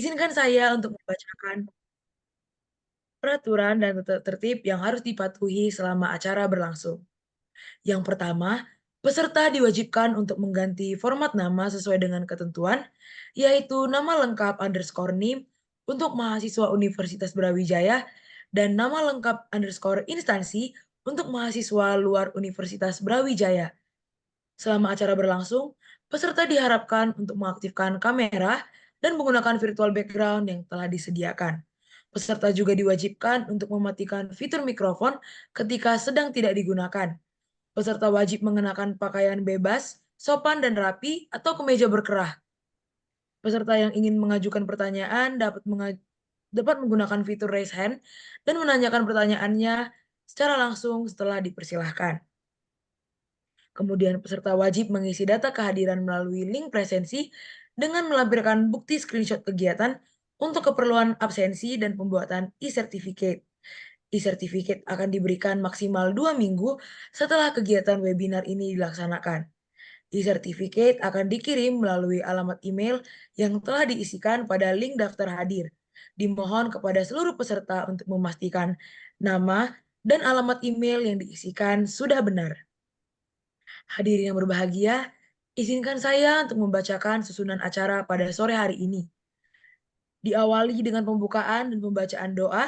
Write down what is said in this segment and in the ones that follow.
Izinkan saya untuk membacakan peraturan dan tata tertib yang harus dipatuhi selama acara berlangsung. Yang pertama, peserta diwajibkan untuk mengganti format nama sesuai dengan ketentuan, yaitu nama lengkap underscore NIM untuk mahasiswa Universitas Brawijaya dan nama lengkap underscore instansi untuk mahasiswa luar Universitas Brawijaya. Selama acara berlangsung, peserta diharapkan untuk mengaktifkan kamera dan menggunakan virtual background yang telah disediakan. Peserta juga diwajibkan untuk mematikan fitur mikrofon ketika sedang tidak digunakan. Peserta wajib mengenakan pakaian bebas, sopan dan rapi, atau kemeja berkerah. Peserta yang ingin mengajukan pertanyaan dapat menggunakan fitur raise hand dan menanyakan pertanyaannya secara langsung setelah dipersilahkan. Kemudian peserta wajib mengisi data kehadiran melalui link presensi dengan melampirkan bukti screenshot kegiatan untuk keperluan absensi dan pembuatan e-certificate. E-certificate akan diberikan maksimal 2 minggu setelah kegiatan webinar ini dilaksanakan. E-certificate akan dikirim melalui alamat email yang telah diisikan pada link daftar hadir. Dimohon kepada seluruh peserta untuk memastikan nama dan alamat email yang diisikan sudah benar. Hadirin yang berbahagia, izinkan saya untuk membacakan susunan acara pada sore hari ini. Diawali dengan pembukaan dan pembacaan doa,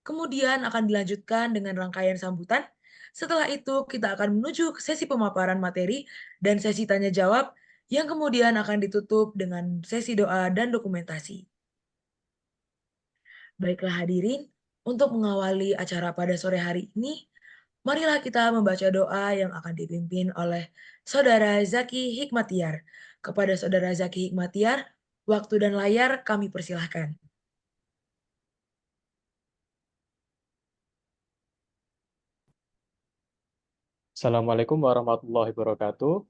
kemudian akan dilanjutkan dengan rangkaian sambutan. Setelah itu, kita akan menuju ke sesi pemaparan materi dan sesi tanya jawab, yang kemudian akan ditutup dengan sesi doa dan dokumentasi. Baiklah hadirin, untuk mengawali acara pada sore hari ini, marilah kita membaca doa yang akan dipimpin oleh Saudara Zaki Hikmatiar. Kepada Saudara Zaki Hikmatiar, waktu dan layar kami persilahkan. Assalamualaikum warahmatullahi wabarakatuh.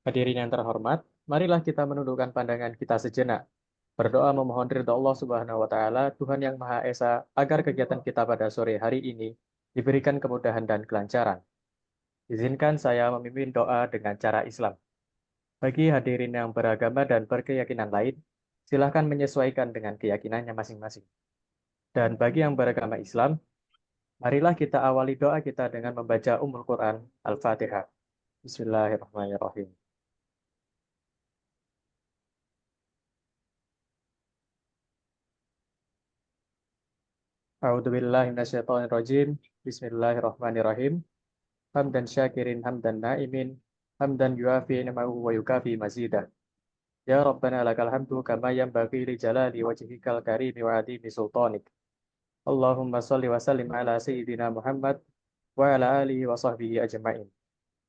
Hadirin yang terhormat, marilah kita menundukkan pandangan kita sejenak. Berdoa memohon ridha Allah Subhanahu wa taala, Tuhan yang Maha Esa, agar kegiatan kita pada sore hari ini diberikan kemudahan dan kelancaran. Izinkan saya memimpin doa dengan cara Islam. Bagi hadirin yang beragama dan berkeyakinan lain, silakan menyesuaikan dengan keyakinannya masing-masing. Dan bagi yang beragama Islam, marilah kita awali doa kita dengan membaca Ummul Quran Al-Fatihah. Bismillahirrahmanirrahim. A'udzubillahi minasyaitonirrajim. Bismillahirrahmanirrahim. Hamdan syakirin hamdan na'imin. Hamdan yuafi ni'mahu wa yukafi mazidah. Ya Rabbana lakal hamdu kama yanbaghi li jalali wajhikal karimi wa adimi sultanik. Allahumma salli wa sallim ala sayyidina Muhammad wa ala alihi wa sahbihi ajma'in.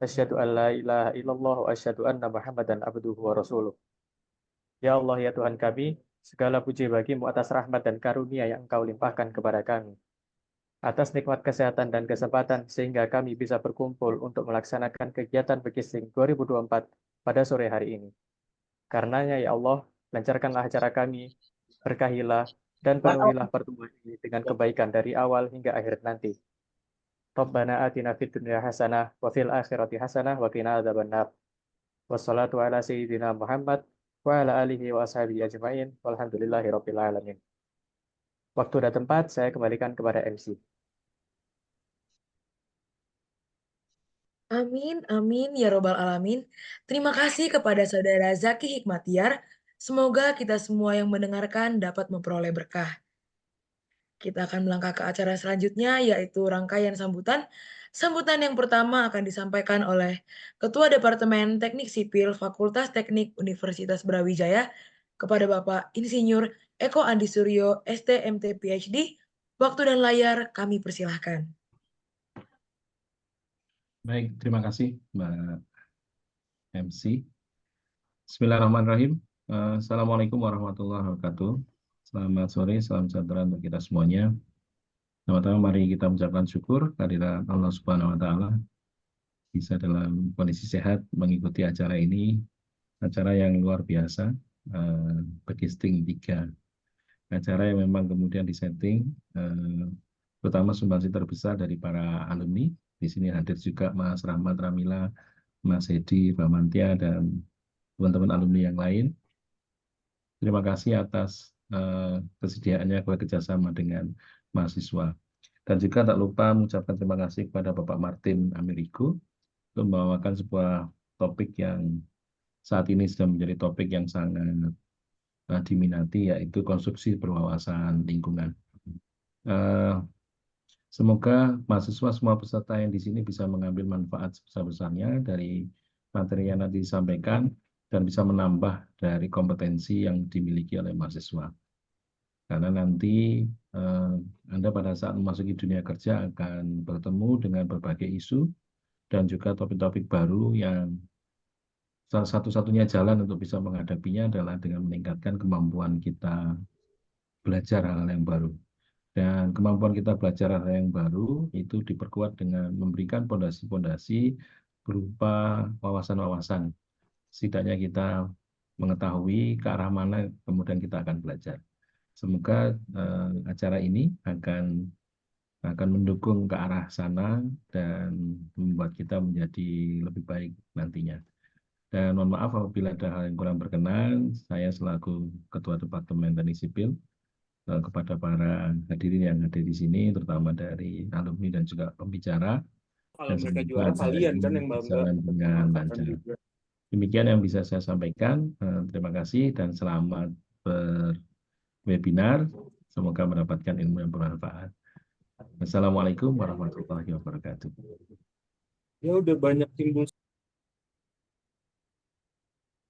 Asyhadu an la ilaha illallah wa asyhadu anna Muhammadan abduhu wa rasuluh. Ya Allah ya Tuhan kami, segala puji bagimu atas rahmat dan karunia yang Engkau limpahkan kepada kami. Atas nikmat kesehatan dan kesempatan sehingga kami bisa berkumpul untuk melaksanakan kegiatan Bekisling 2024 pada sore hari ini. Karenanya ya Allah, lancarkanlah acara kami, berkahilah dan penuhilah pertemuan ini dengan kebaikan dari awal hingga akhir nanti. Rabbana atina fid dunya hasanah wa fil akhirati hasanah wa qina adzabannar. Wassalatu ala sayyidina Muhammad wa ala alihi wa ashabihi ajmain walhamdulillahi rabbil alamin. Waktu dan tempat saya kembalikan kepada MC. Amin, amin, ya robbal alamin. Terima kasih kepada Saudara Zaki Hikmatiar. Semoga kita semua yang mendengarkan dapat memperoleh berkah. Kita akan melangkah ke acara selanjutnya, yaitu rangkaian sambutan. Sambutan yang pertama akan disampaikan oleh Ketua Departemen Teknik Sipil Fakultas Teknik Universitas Brawijaya kepada Bapak Insinyur Eko Andi Suryo, STMT PhD. Waktu dan layar kami persilahkan. Baik, terima kasih Mbak MC. Bismillahirrahmanirrahim. Assalamualaikum warahmatullahi wabarakatuh. Selamat sore, salam sejahtera untuk kita semuanya. Pertama-tama mari kita mengucapkan syukur kehadirat Allah Subhanahu wa taala bisa dalam kondisi sehat mengikuti acara ini, acara yang luar biasa, Bekisling 3. Acara yang memang kemudian disetting, terutama sumbangsi terbesar dari para alumni. Di sini hadir juga Mas Rahmat Ramila, Mas Hedi, Bamantia, dan teman-teman alumni yang lain. Terima kasih atas kesediaannya bekerjasama dengan mahasiswa. Dan juga tak lupa mengucapkan terima kasih kepada Bapak Martin Amerigo untuk membawakan sebuah topik yang saat ini sudah menjadi topik yang sangat diminati, yaitu konstruksi berwawasan lingkungan. Semoga mahasiswa semua peserta yang di sini bisa mengambil manfaat sebesar-besarnya dari materi yang nanti disampaikan dan bisa menambah dari kompetensi yang dimiliki oleh mahasiswa. Karena nanti Anda pada saat memasuki dunia kerja akan bertemu dengan berbagai isu dan juga topik-topik baru yang salah satu-satunya jalan untuk bisa menghadapinya adalah dengan meningkatkan kemampuan kita belajar hal-hal yang baru. Dan kemampuan kita belajar hal yang baru itu diperkuat dengan memberikan pondasi-pondasi berupa wawasan-wawasan. Setidaknya kita mengetahui ke arah mana kemudian kita akan belajar. Semoga acara ini akan mendukung ke arah sana dan membuat kita menjadi lebih baik nantinya. Dan mohon maaf apabila ada hal yang kurang berkenan, saya selaku Ketua Departemen Teknik Sipil kepada para hadirin yang hadir di sini, terutama dari alumni dan juga pembicara. Kalau Dan mereka semoga juara acara kalian kan ini yang bangga berjalan dengan lancar. Demikian yang bisa saya sampaikan. Terima kasih dan selamat berwebinar. Semoga mendapatkan ilmu yang bermanfaat. Assalamualaikum warahmatullahi wabarakatuh. Ya udah banyak timbul.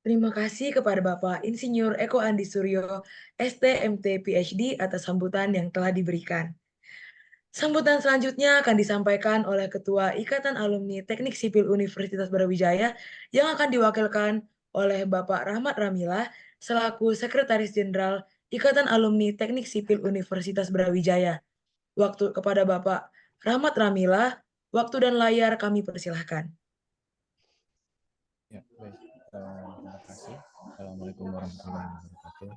Terima kasih kepada Bapak Insinyur Eko Andi Suryo, STMT PhD atas sambutan yang telah diberikan. Sambutan selanjutnya akan disampaikan oleh Ketua Ikatan Alumni Teknik Sipil Universitas Brawijaya yang akan diwakilkan oleh Bapak Rahmat Ramila selaku Sekretaris Jenderal Ikatan Alumni Teknik Sipil Universitas Brawijaya. Waktu kepada Bapak Rahmat Ramila, waktu dan layar kami persilahkan. Ya, baik. Terima kasih. Assalamualaikum warahmatullahi wabarakatuh.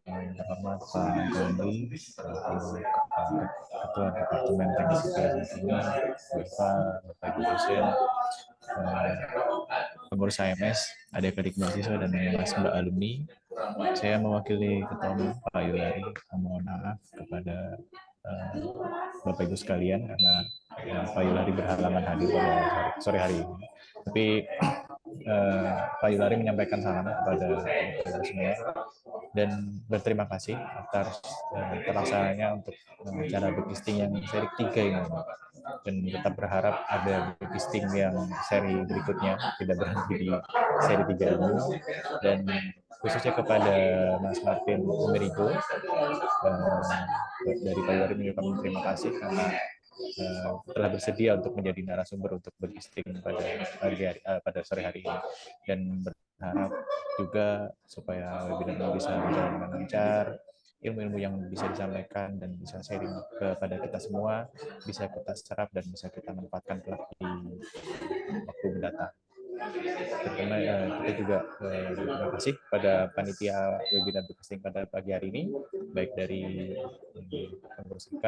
Yang terhormat Pak Andi, Ketua Departemen Teknik Sipil di sini, Bapak Ibu dosen, pengurus AMS, adik-adik mahasiswa dan mas mbak alumni. Saya mewakili Ketua Umum Pak Yulari, mohon maaf kepada Bapak Ibu sekalian karena Pak Yulari berhalangan hadir pada sore hari ini. Tapi Pak Yulari menyampaikan salam kepada Bapak Ibu semua dan berterima kasih atas terlaksananya untuk acara Bikisting yang seri 3 ini, dan tetap berharap ada Bikisting yang seri berikutnya, tidak berhenti di seri 3 ini. Dan khususnya kepada Mas Martin Amerigo dari Pak Yulari mengucapkan terima kasih karena telah bersedia untuk menjadi narasumber untuk Bikisting pada sore hari ini, dan berharap juga supaya webinar ini bisa berjalan dengan lancar, ilmu-ilmu yang bisa disampaikan dan bisa sharing kepada kita semua bisa kita serap dan bisa kita manfaatkan kelak di waktu mendatang. Terutama kita juga terima kasih pada panitia webinar Bikisting pada pagi hari ini, baik dari pengurus IK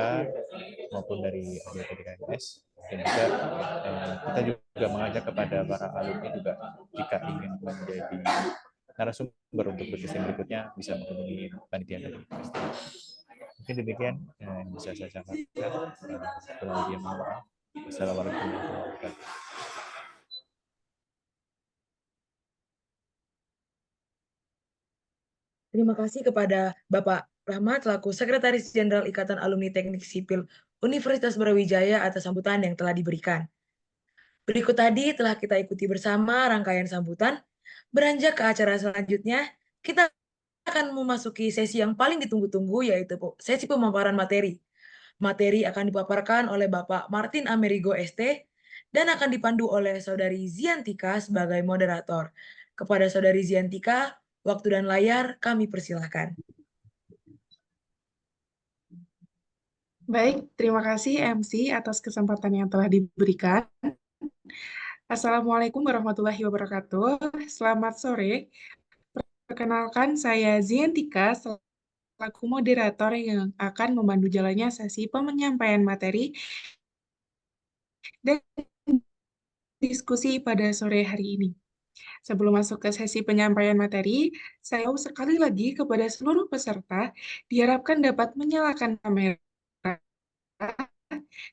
maupun dari adik-adik AMS, dan juga kita juga mengajak kepada para alumni juga jika ingin menjadi narasumber untuk Bikisting berikutnya bisa menghubungi panitia dari Bikisting. Mungkin demikian yang bisa saya sampaikan. Assalamualaikum warahmatullahi wabarakatuh. Terima kasih kepada Bapak Rahmat selaku Sekretaris Jenderal Ikatan Alumni Teknik Sipil Universitas Brawijaya atas sambutan yang telah diberikan. Berikut tadi telah kita ikuti bersama rangkaian sambutan. Beranjak ke acara selanjutnya, kita akan memasuki sesi yang paling ditunggu-tunggu, yaitu sesi pemaparan materi. Materi akan dipaparkan oleh Bapak Martin Amerigo ST dan akan dipandu oleh Saudari Ziantika sebagai moderator. Kepada Saudari Ziantika, waktu dan layar kami persilahkan. Baik, terima kasih MC atas kesempatan yang telah diberikan. Assalamualaikum warahmatullahi wabarakatuh. Selamat sore. Perkenalkan, saya Ziantika selaku moderator yang akan memandu jalannya sesi penyampaian materi dan diskusi pada sore hari ini. Sebelum masuk ke sesi penyampaian materi, saya mau sekali lagi kepada seluruh peserta diharapkan dapat menyalakan kamera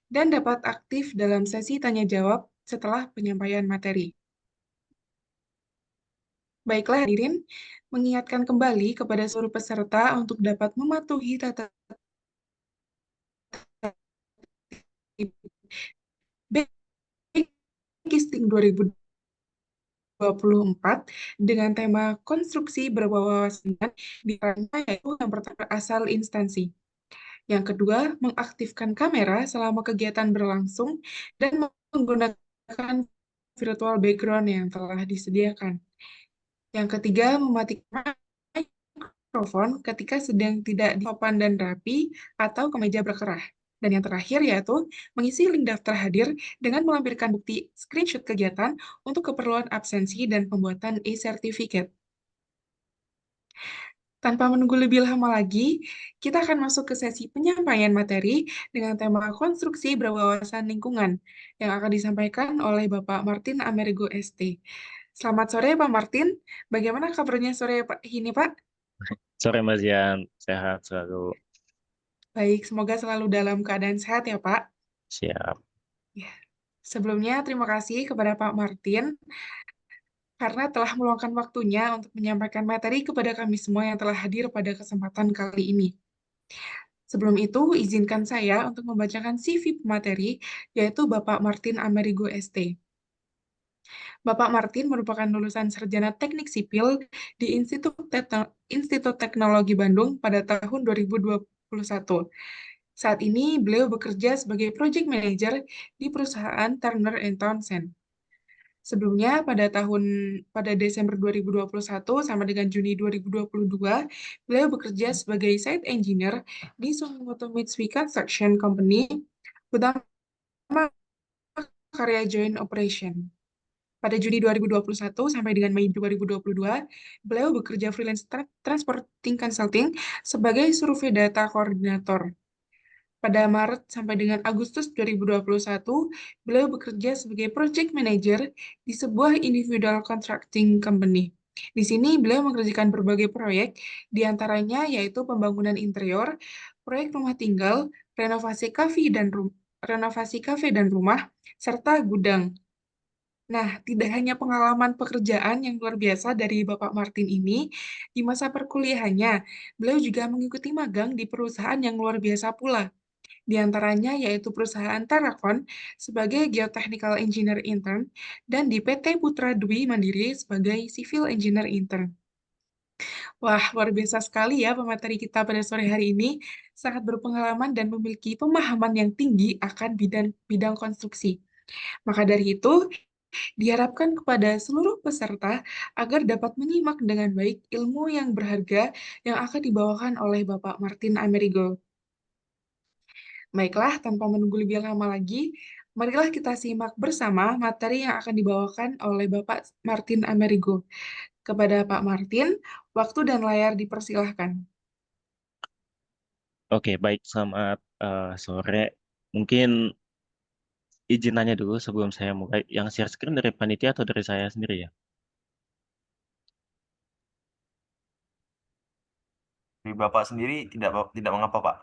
dan dapat aktif dalam sesi tanya jawab setelah penyampaian materi. Baiklah hadirin, mengingatkan kembali kepada seluruh peserta untuk dapat mematuhi tata tertib Kisting 2024 dengan tema konstruksi berwawasan di yaitu yang pertama asal instansi. Yang kedua, mengaktifkan kamera selama kegiatan berlangsung dan menggunakan virtual background yang telah disediakan. Yang ketiga, mematikan mikrofon ketika sedang tidak di sopan dan rapi atau kemeja berkerah. Dan yang terakhir yaitu mengisi link daftar hadir dengan melampirkan bukti screenshot kegiatan untuk keperluan absensi dan pembuatan e-certificate. Tanpa menunggu lebih lama lagi, kita akan masuk ke sesi penyampaian materi dengan tema konstruksi berwawasan lingkungan yang akan disampaikan oleh Bapak Martin Amerigo ST. Selamat sore Pak Martin, bagaimana kabarnya sore ini Pak? Sore Mas Yan, sehat selalu. Baik, semoga selalu dalam keadaan sehat ya Pak. Siap. Ya. Sebelumnya terima kasih kepada Pak Martin karena telah meluangkan waktunya untuk menyampaikan materi kepada kami semua yang telah hadir pada kesempatan kali ini. Sebelum itu, izinkan saya untuk membacakan CV pemateri, yaitu Bapak Martin Amerigo ST. Bapak Martin merupakan lulusan sarjana teknik sipil di Institut Teknologi Bandung pada tahun 2021. Saat ini, beliau bekerja sebagai project manager di perusahaan Turner & Townsend. Sebelumnya, pada Desember 2021 sama dengan Juni 2022, beliau bekerja sebagai site engineer di Sumitomo Mitsui Construction Company, utama karya joint operation. Pada Juni 2021 sampai dengan Mei 2022, beliau bekerja freelance transporting consulting sebagai survei data koordinator. Pada Maret sampai dengan Agustus 2021, beliau bekerja sebagai project manager di sebuah individual contracting company. Di sini beliau mengerjakan berbagai proyek, diantaranya yaitu pembangunan interior, proyek rumah tinggal, renovasi kafe dan rumah, serta gudang. Nah, tidak hanya pengalaman pekerjaan yang luar biasa dari Bapak Martin ini, di masa perkuliahannya, beliau juga mengikuti magang di perusahaan yang luar biasa pula. Di antaranya yaitu perusahaan Terracon sebagai Geotechnical Engineer Intern dan di PT Putra Dwi Mandiri sebagai Civil Engineer Intern. Wah, luar biasa sekali ya pemateri kita pada sore hari ini, sangat berpengalaman dan memiliki pemahaman yang tinggi akan bidang konstruksi. Maka dari itu, diharapkan kepada seluruh peserta agar dapat menyimak dengan baik ilmu yang berharga yang akan dibawakan oleh Bapak Martin Amerigo. Baiklah, tanpa menunggu lebih lama lagi, marilah kita simak bersama materi yang akan dibawakan oleh Bapak Martin Amerigo. Kepada Pak Martin, waktu dan layar dipersilahkan. Oke, baik. Selamat sore. Mungkin izin nanya dulu sebelum saya mulai. Yang share screen dari panitia atau dari saya sendiri ya? Dari Bapak sendiri tidak mengapa, Pak.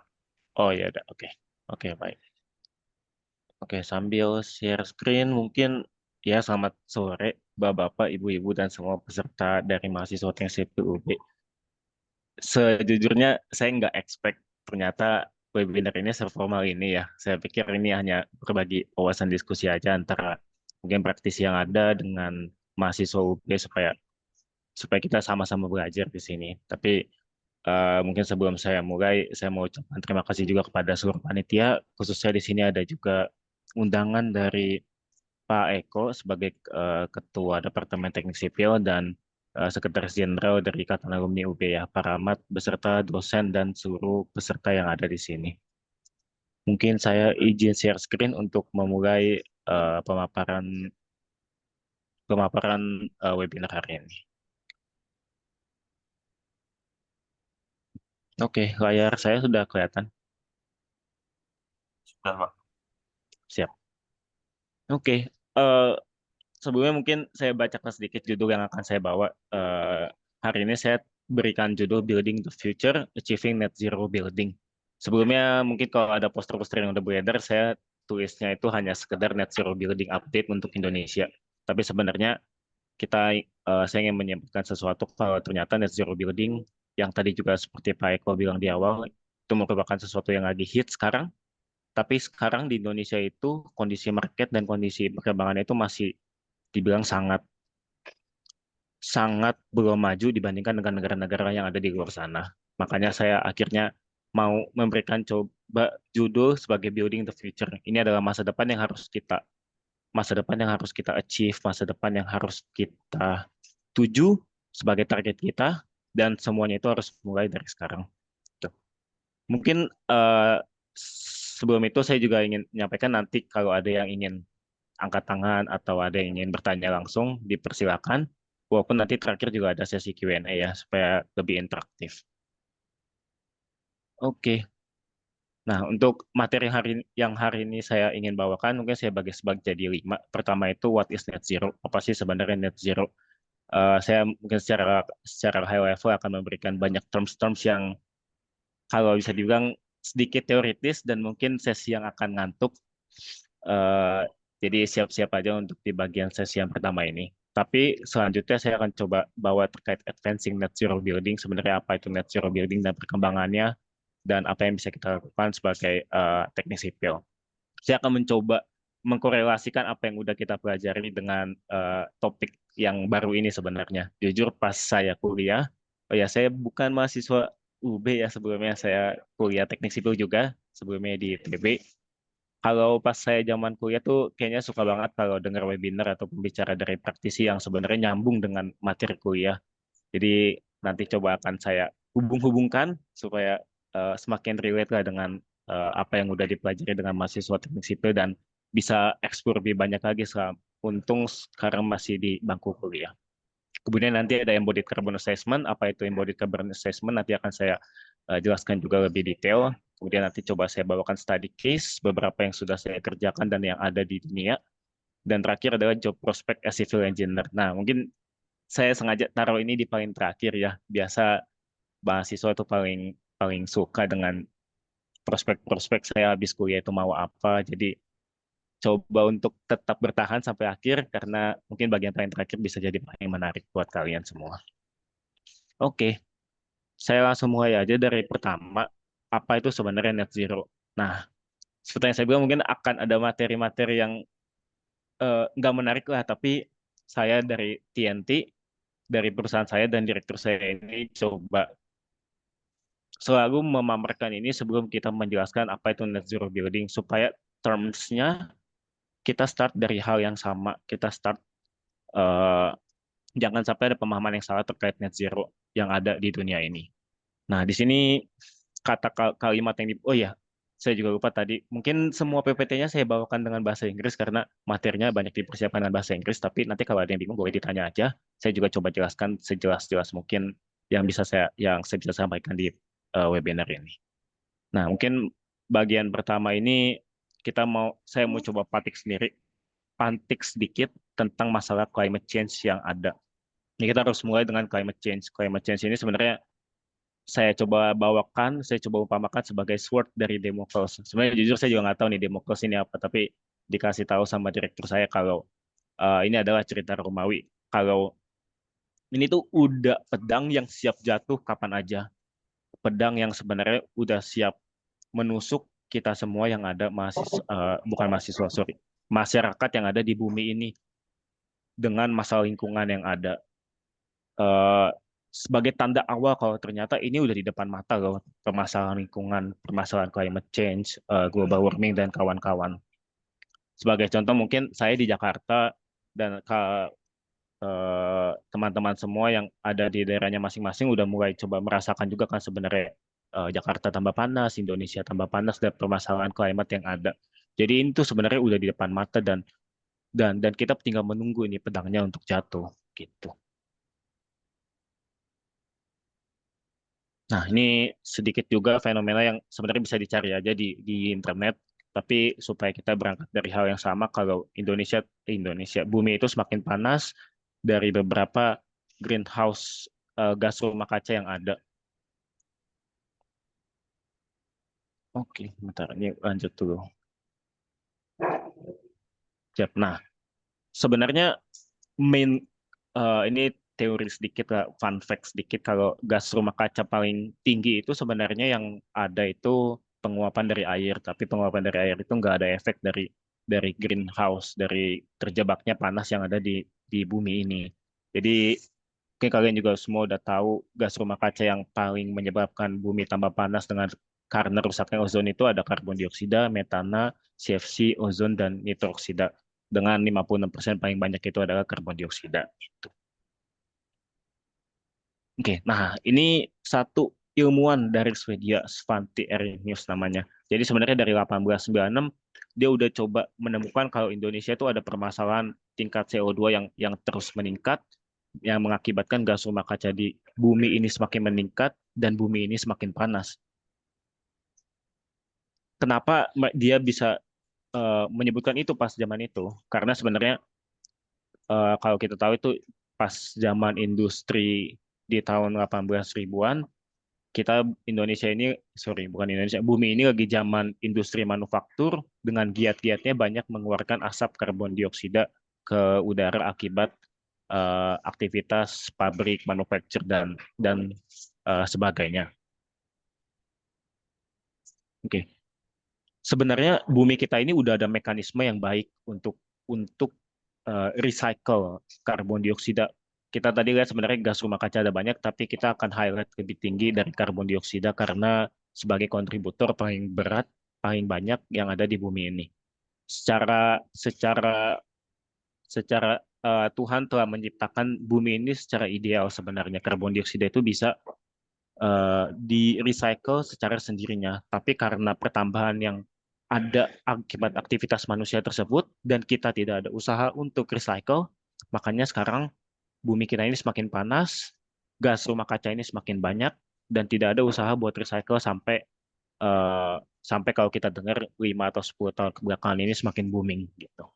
Oh ya udah, oke. Oke, baik. Oke, sambil share screen mungkin ya selamat sore Bapak-bapak, Ibu-ibu dan semua peserta dari mahasiswa Teknik Sipil UB. Sejujurnya saya nggak expect ternyata webinar ini seformal ini ya. Saya pikir ini hanya berbagi wawasan diskusi aja antara mungkin praktisi yang ada dengan mahasiswa UB supaya kita sama-sama belajar di sini. Tapi mungkin sebelum saya mulai, saya mau ucapkan terima kasih juga kepada seluruh panitia, khususnya di sini ada juga undangan dari Pak Eko sebagai Ketua Departemen Teknik Sipil dan Sekretaris Jenderal dari Ikatan Alumni UB ya, Pak Rahmat, beserta dosen dan seluruh peserta yang ada di sini. Mungkin saya izin share screen untuk memulai pemaparan webinar hari ini. Oke, layar saya sudah kelihatan. Sudah, Pak. Siap. Oke, sebelumnya mungkin saya bacakan sedikit judul yang akan saya bawa. Hari ini saya berikan judul Building the Future, Achieving Net Zero Building. Sebelumnya mungkin kalau ada poster-poster yang udah beredar, saya tulisnya itu hanya sekedar Net Zero Building Update untuk Indonesia. Tapi sebenarnya saya ingin menyampaikan sesuatu kalau ternyata Net Zero Building yang tadi juga seperti Pak Eko bilang di awal, itu merupakan sesuatu yang lagi hit sekarang. Tapi sekarang di Indonesia itu kondisi market dan kondisi perkembangannya itu masih dibilang sangat sangat belum maju dibandingkan dengan negara-negara yang ada di luar sana. Makanya saya akhirnya mau memberikan coba judul sebagai Building the Future. Ini adalah masa depan yang harus kita achieve, masa depan yang harus kita tuju sebagai target kita, dan semuanya itu harus mulai dari sekarang. Tuh. Mungkin sebelum itu saya juga ingin menyampaikan, nanti kalau ada yang ingin angkat tangan atau ada yang ingin bertanya langsung, dipersilakan. Walaupun nanti terakhir juga ada sesi Q&A ya, supaya lebih interaktif. Oke. Nah, untuk materi yang hari ini saya ingin bawakan, mungkin saya bagi jadi 5. Pertama itu, what is net zero? Apa sih sebenarnya net zero? Saya mungkin secara high level akan memberikan banyak terms-terms yang kalau bisa dibilang sedikit teoritis dan mungkin sesi yang akan ngantuk. Jadi siap-siap aja untuk di bagian sesi yang pertama ini. Tapi selanjutnya saya akan coba bawa terkait advancing net zero building, sebenarnya apa itu net zero building dan perkembangannya, dan apa yang bisa kita lakukan sebagai teknik sipil. Saya akan mencoba mengkorelasikan apa yang udah kita pelajari dengan topik yang baru ini sebenarnya. Jujur pas saya kuliah, saya bukan mahasiswa UB ya sebelumnya, saya kuliah teknik sipil juga sebelumnya di ITB. Kalau pas saya zaman kuliah tuh kayaknya suka banget kalau dengar webinar atau pembicara dari praktisi yang sebenarnya nyambung dengan materi kuliah. Jadi nanti coba akan saya hubung-hubungkan supaya semakin relate lah dengan apa yang udah dipelajari dengan mahasiswa teknik sipil dan bisa eksplor lebih banyak lagi. Untung sekarang masih di bangku kuliah. Kemudian nanti ada embodied carbon assessment. Apa itu embodied carbon assessment? Nanti akan saya jelaskan juga lebih detail. Kemudian nanti coba saya bawakan study case, beberapa yang sudah saya kerjakan dan yang ada di dunia. Dan terakhir adalah job prospect as civil engineer. Nah, mungkin saya sengaja taruh ini di paling terakhir ya. Biasa mahasiswa itu paling suka dengan prospek-prospek saya habis kuliah itu mau apa. Jadi coba untuk tetap bertahan sampai akhir karena mungkin bagian paling terakhir bisa jadi paling menarik buat kalian semua. Oke, saya langsung mulai aja dari pertama. Apa itu sebenarnya net zero? Nah, seperti yang saya bilang mungkin akan ada materi-materi yang nggak menarik lah, tapi saya dari TNT, dari perusahaan saya dan direktur saya ini coba selalu memamerkan ini sebelum kita menjelaskan apa itu net zero building, supaya terms-nya kita start dari hal yang sama. Kita start jangan sampai ada pemahaman yang salah terkait net zero yang ada di dunia ini. Nah, di sini kalimat yang oh ya, saya juga lupa tadi. Mungkin semua PPT-nya saya bawakan dengan bahasa Inggris karena materinya banyak dipersiapkan dengan bahasa Inggris, tapi nanti kalau ada yang bingung boleh ditanya aja. Saya juga coba jelaskan sejelas-jelas mungkin yang saya bisa sampaikan di webinar ini. Nah, mungkin bagian pertama ini saya mau coba pantik sedikit tentang masalah climate change yang ada. Ini kita harus mulai dengan climate change. Climate change ini sebenarnya saya coba umpamakan sebagai sword dari Damocles. Sebenarnya jujur saya juga nggak tahu nih Damocles ini apa, tapi dikasih tahu sama direktur saya kalau ini adalah cerita Romawi. Kalau ini tuh udah pedang yang siap jatuh kapan aja. Pedang yang sebenarnya udah siap menusuk kita semua yang ada masyarakat yang ada di bumi ini dengan masalah lingkungan yang ada. Sebagai tanda awal kalau ternyata ini udah di depan mata loh, permasalahan lingkungan, permasalahan climate change, global warming dan kawan-kawan. Sebagai contoh mungkin saya di Jakarta dan teman-teman semua yang ada di daerahnya masing-masing udah mulai coba merasakan juga kan sebenarnya Jakarta tambah panas, Indonesia tambah panas, dan permasalahan climate yang ada. Jadi ini tuh sebenarnya udah di depan mata dan kita tinggal menunggu ini pedangnya untuk jatuh gitu. Nah, ini sedikit juga fenomena yang sebenarnya bisa dicari aja di internet. Tapi supaya kita berangkat dari hal yang sama, kalau bumi itu semakin panas dari beberapa greenhouse gas rumah kaca yang ada. Oke, bentar, ini lanjut dulu. Siap. Nah, sebenarnya ini teori sedikit lah, fun fact sedikit, kalau gas rumah kaca paling tinggi itu sebenarnya yang ada itu penguapan dari air, tapi penguapan dari air itu nggak ada efek dari greenhouse, dari terjebaknya panas yang ada di bumi ini. Jadi mungkin kalian juga semua udah tahu gas rumah kaca yang paling menyebabkan bumi tambah panas karena rusaknya ozon itu ada karbon dioksida, metana, CFC, ozon, dan nitroksida. Dengan 56% paling banyak itu adalah karbon dioksida. Oke, nah ini satu ilmuwan dari Swedia, Svante Arrhenius namanya. Jadi sebenarnya dari 1896 dia udah coba menemukan kalau Indonesia itu ada permasalahan tingkat CO2 yang terus meningkat, yang mengakibatkan gas rumah kaca di bumi ini semakin meningkat dan bumi ini semakin panas. Kenapa dia bisa menyebutkan itu pas zaman itu? Karena sebenarnya kalau kita tahu itu pas zaman industri di tahun 18 ribuan, kita bumi ini lagi zaman industri manufaktur dengan giat-giatnya banyak mengeluarkan asap karbon dioksida ke udara akibat aktivitas pabrik, manufaktur dan sebagainya. Oke. Sebenarnya bumi kita ini udah ada mekanisme yang baik untuk recycle karbon dioksida. Kita tadi lihat sebenarnya gas rumah kaca ada banyak, tapi kita akan highlight lebih tinggi dari karbon dioksida karena sebagai kontributor paling berat, paling banyak yang ada di bumi ini. Secara secara secara Tuhan telah menciptakan bumi ini secara ideal sebenarnya. Karbon dioksida itu bisa di recycle secara sendirinya, tapi karena pertambahan yang ada akibat aktivitas manusia tersebut dan kita tidak ada usaha untuk recycle, makanya sekarang bumi kita ini semakin panas, gas rumah kaca ini semakin banyak, dan tidak ada usaha buat recycle sampai kalau kita dengar 5 atau 10 tahun kebelakangan ini semakin booming gitu.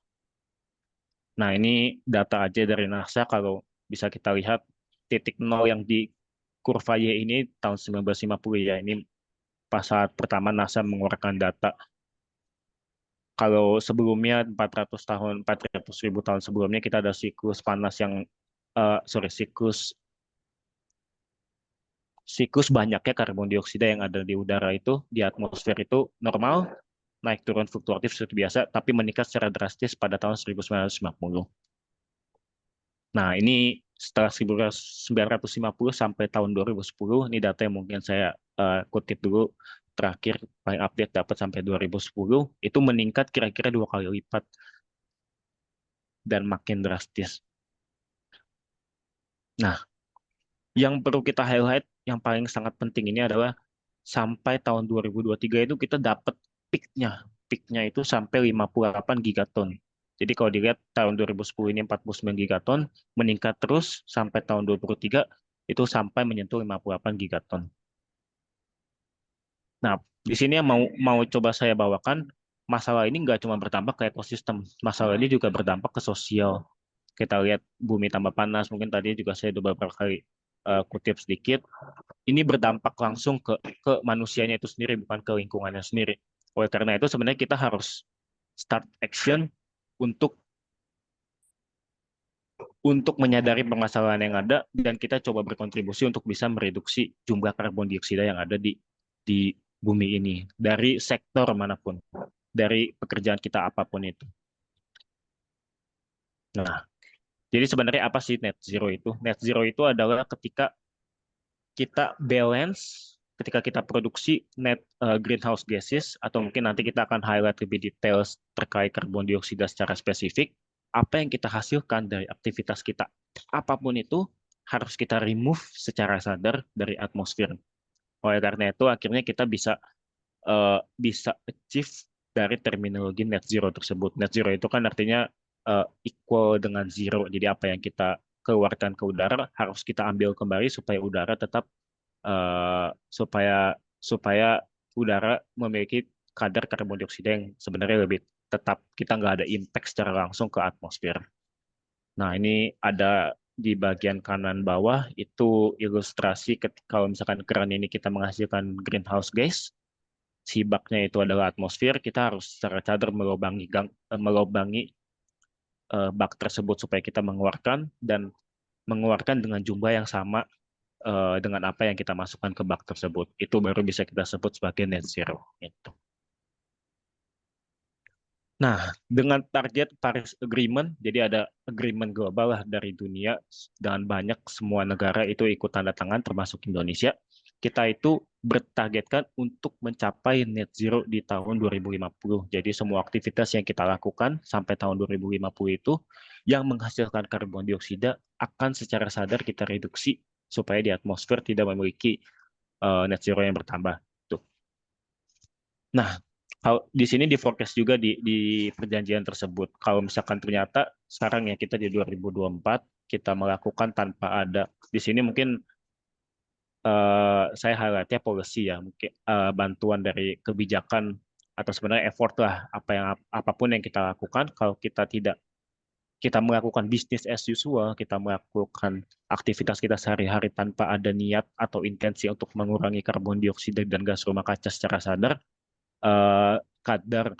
Nah, ini data aja dari NASA, kalau bisa kita lihat titik nol yang di kurva Y ini tahun 1950 ya. Ini pas saat pertama NASA mengeluarkan data. Kalau sebelumnya 400.000 tahun sebelumnya kita ada siklus panas siklus banyaknya karbon dioksida yang ada di udara itu, di atmosfer itu normal, naik turun fluktuatif seperti biasa, tapi meningkat secara drastis pada tahun 1950. Nah, ini setelah 1950 sampai tahun 2010, ini data yang mungkin saya kutip dulu, terakhir paling update dapat sampai 2010, itu meningkat kira-kira 2 kali lipat dan makin drastis. Nah, yang perlu kita highlight, yang paling sangat penting ini adalah sampai tahun 2023 itu kita dapat peaknya. Peaknya itu sampai 58 gigaton. Jadi kalau dilihat tahun 2010 ini 49 gigaton, meningkat terus sampai tahun 2023 itu sampai menyentuh 58 gigaton. Nah, di sini yang mau coba saya bawakan, masalah ini nggak cuma berdampak ke ekosistem, masalah ini juga berdampak ke sosial. Kita lihat bumi tambah panas, mungkin tadi juga saya udah beberapa kali kutip sedikit. Ini berdampak langsung ke manusianya itu sendiri, bukan ke lingkungannya sendiri. Oleh karena itu sebenarnya kita harus start action untuk menyadari permasalahan yang ada dan kita coba berkontribusi untuk bisa mereduksi jumlah karbon dioksida yang ada di bumi ini dari sektor manapun, dari pekerjaan kita apapun itu. Nah, jadi sebenarnya apa sih net zero itu? Net zero itu adalah ketika kita balance, ketika kita produksi net greenhouse gases, atau mungkin nanti kita akan highlight lebih details terkait karbon dioksida secara spesifik, apa yang kita hasilkan dari aktivitas kita, apapun itu, harus kita remove secara sadar dari atmosfer. Oleh karena itu, akhirnya kita bisa achieve dari terminologi net zero tersebut. Net zero itu kan artinya equal dengan zero. Jadi apa yang kita keluarkan ke udara harus kita ambil kembali supaya udara tetap supaya udara memiliki kadar karbon dioksida yang sebenarnya lebih tetap, kita nggak ada impact secara langsung ke atmosfer. Nah, ini ada di bagian kanan bawah itu ilustrasi kalau misalkan keran ini kita menghasilkan greenhouse gas, si baknya itu adalah atmosfer, kita harus secara sadar melobangi bak tersebut supaya kita mengeluarkan dengan jumlah yang sama dengan apa yang kita masukkan ke bak tersebut. Itu baru bisa kita sebut sebagai net zero. Gitu. Nah, dengan target Paris Agreement, jadi ada agreement global lah dari dunia, dan banyak semua negara itu ikut tanda tangan, termasuk Indonesia. Kita itu bertargetkan untuk mencapai net zero di tahun 2050. Jadi semua aktivitas yang kita lakukan sampai tahun 2050 itu yang menghasilkan karbon dioksida akan secara sadar kita reduksi supaya di atmosfer tidak memiliki net zero yang bertambah. Tuh. Nah, di sini di forecast juga di perjanjian tersebut. Kalau misalkan ternyata sekarang ya kita di 2024 kita melakukan tanpa ada, di sini mungkin saya highlight-nya policy ya, mungkin bantuan dari kebijakan atau sebenarnya effort lah apapun yang kita lakukan, kalau kita melakukan bisnis as usual, kita melakukan aktivitas kita sehari-hari tanpa ada niat atau intensi untuk mengurangi karbon dioksida dan gas rumah kaca secara sadar, kadar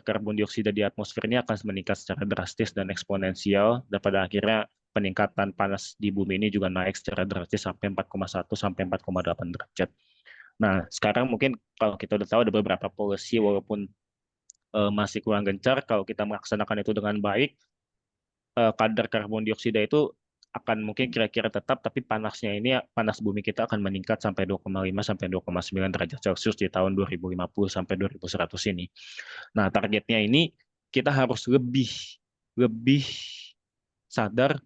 karbon dioksida di atmosfer ini akan meningkat secara drastis dan eksponensial, dan pada akhirnya peningkatan panas di bumi ini juga naik secara drastis sampai 4,1 sampai 4,8 derajat. Nah, sekarang mungkin kalau kita udah tahu ada beberapa policy walaupun masih kurang gencar, kalau kita melaksanakan itu dengan baik, kadar karbon dioksida itu akan mungkin kira-kira tetap, tapi panas bumi kita akan meningkat sampai 2,5 sampai 2,9 derajat Celcius di tahun 2050 sampai 2100 ini. Nah, targetnya ini kita harus lebih sadar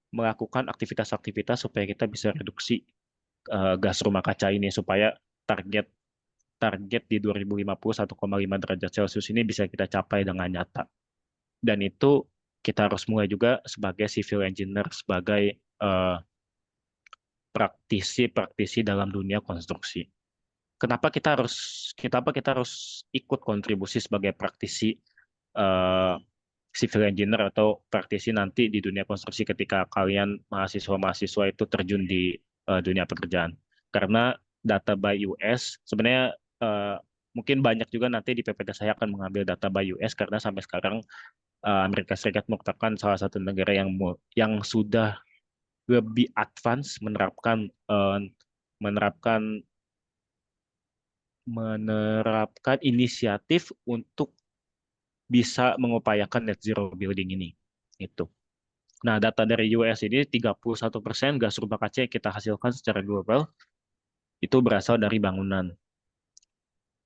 melakukan aktivitas-aktivitas supaya kita bisa reduksi gas rumah kaca ini, supaya target di 2050 1,5 derajat Celcius ini bisa kita capai dengan nyata. Dan itu kita harus mulai juga sebagai civil engineer, sebagai praktisi dalam dunia konstruksi. Kenapa kita harus ikut kontribusi sebagai praktisi civil engineer atau praktisi nanti di dunia konstruksi ketika kalian mahasiswa-mahasiswa itu terjun di dunia pekerjaan? Karena data by US sebenarnya mungkin banyak juga nanti di PPT saya akan mengambil data by US, karena sampai sekarang Amerika Serikat merupakan salah satu negara yang sudah lebih advance menerapkan inisiatif untuk bisa mengupayakan net zero building ini. Itu. Nah, data dari US ini 31% gas rumah kaca yang kita hasilkan secara global itu berasal dari bangunan.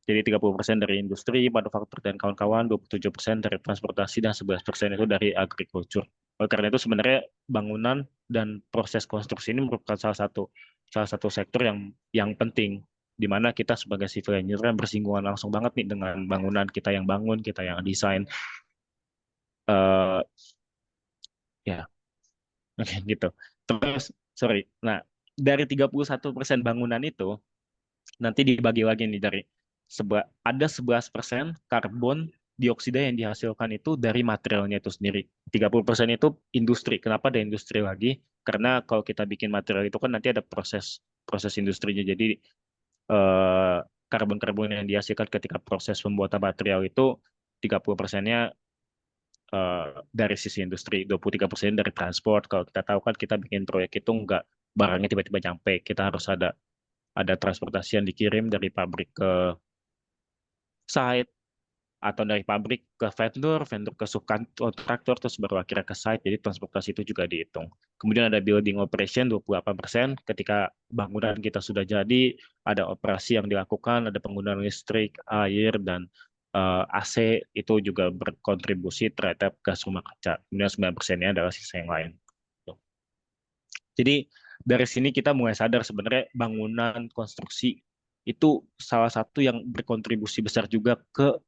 Jadi 30% dari industri, manufaktur dan kawan-kawan, 27% dari transportasi, dan 11% itu dari agriculture. Oleh karena itu sebenarnya bangunan dan proses konstruksi ini merupakan salah satu sektor yang penting, di mana kita sebagai civil engineer bersinggungan langsung banget nih dengan bangunan, kita yang bangun, kita yang desain. Ya, oke, gitu. Terus, sorry. Nah, dari 31% bangunan itu, nanti dibagi lagi nih ada 11% karbon dioksida yang dihasilkan itu dari materialnya itu sendiri. 30% itu industri. Kenapa ada industri lagi? Karena kalau kita bikin material itu kan nanti ada proses industrinya. Jadi karbon-karbon yang dihasilkan ketika proses pembuatan material itu 30%-nya dari sisi industri, 23% dari transport. Kalau kita tahu kan kita bikin proyek itu nggak barangnya tiba-tiba nyampe, kita harus ada transportasi yang dikirim dari pabrik ke site, atau dari pabrik ke vendor ke subkontraktor, terus baru akhirnya ke site. Jadi transportasi itu juga dihitung. Kemudian ada building operation 28%, ketika bangunan kita sudah jadi, ada operasi yang dilakukan, ada penggunaan listrik, air, dan AC itu juga berkontribusi terhadap gas rumah kaca. Kemudian 9%-nya adalah sisa yang lain. Jadi dari sini kita mulai sadar sebenarnya bangunan konstruksi itu salah satu yang berkontribusi besar juga ke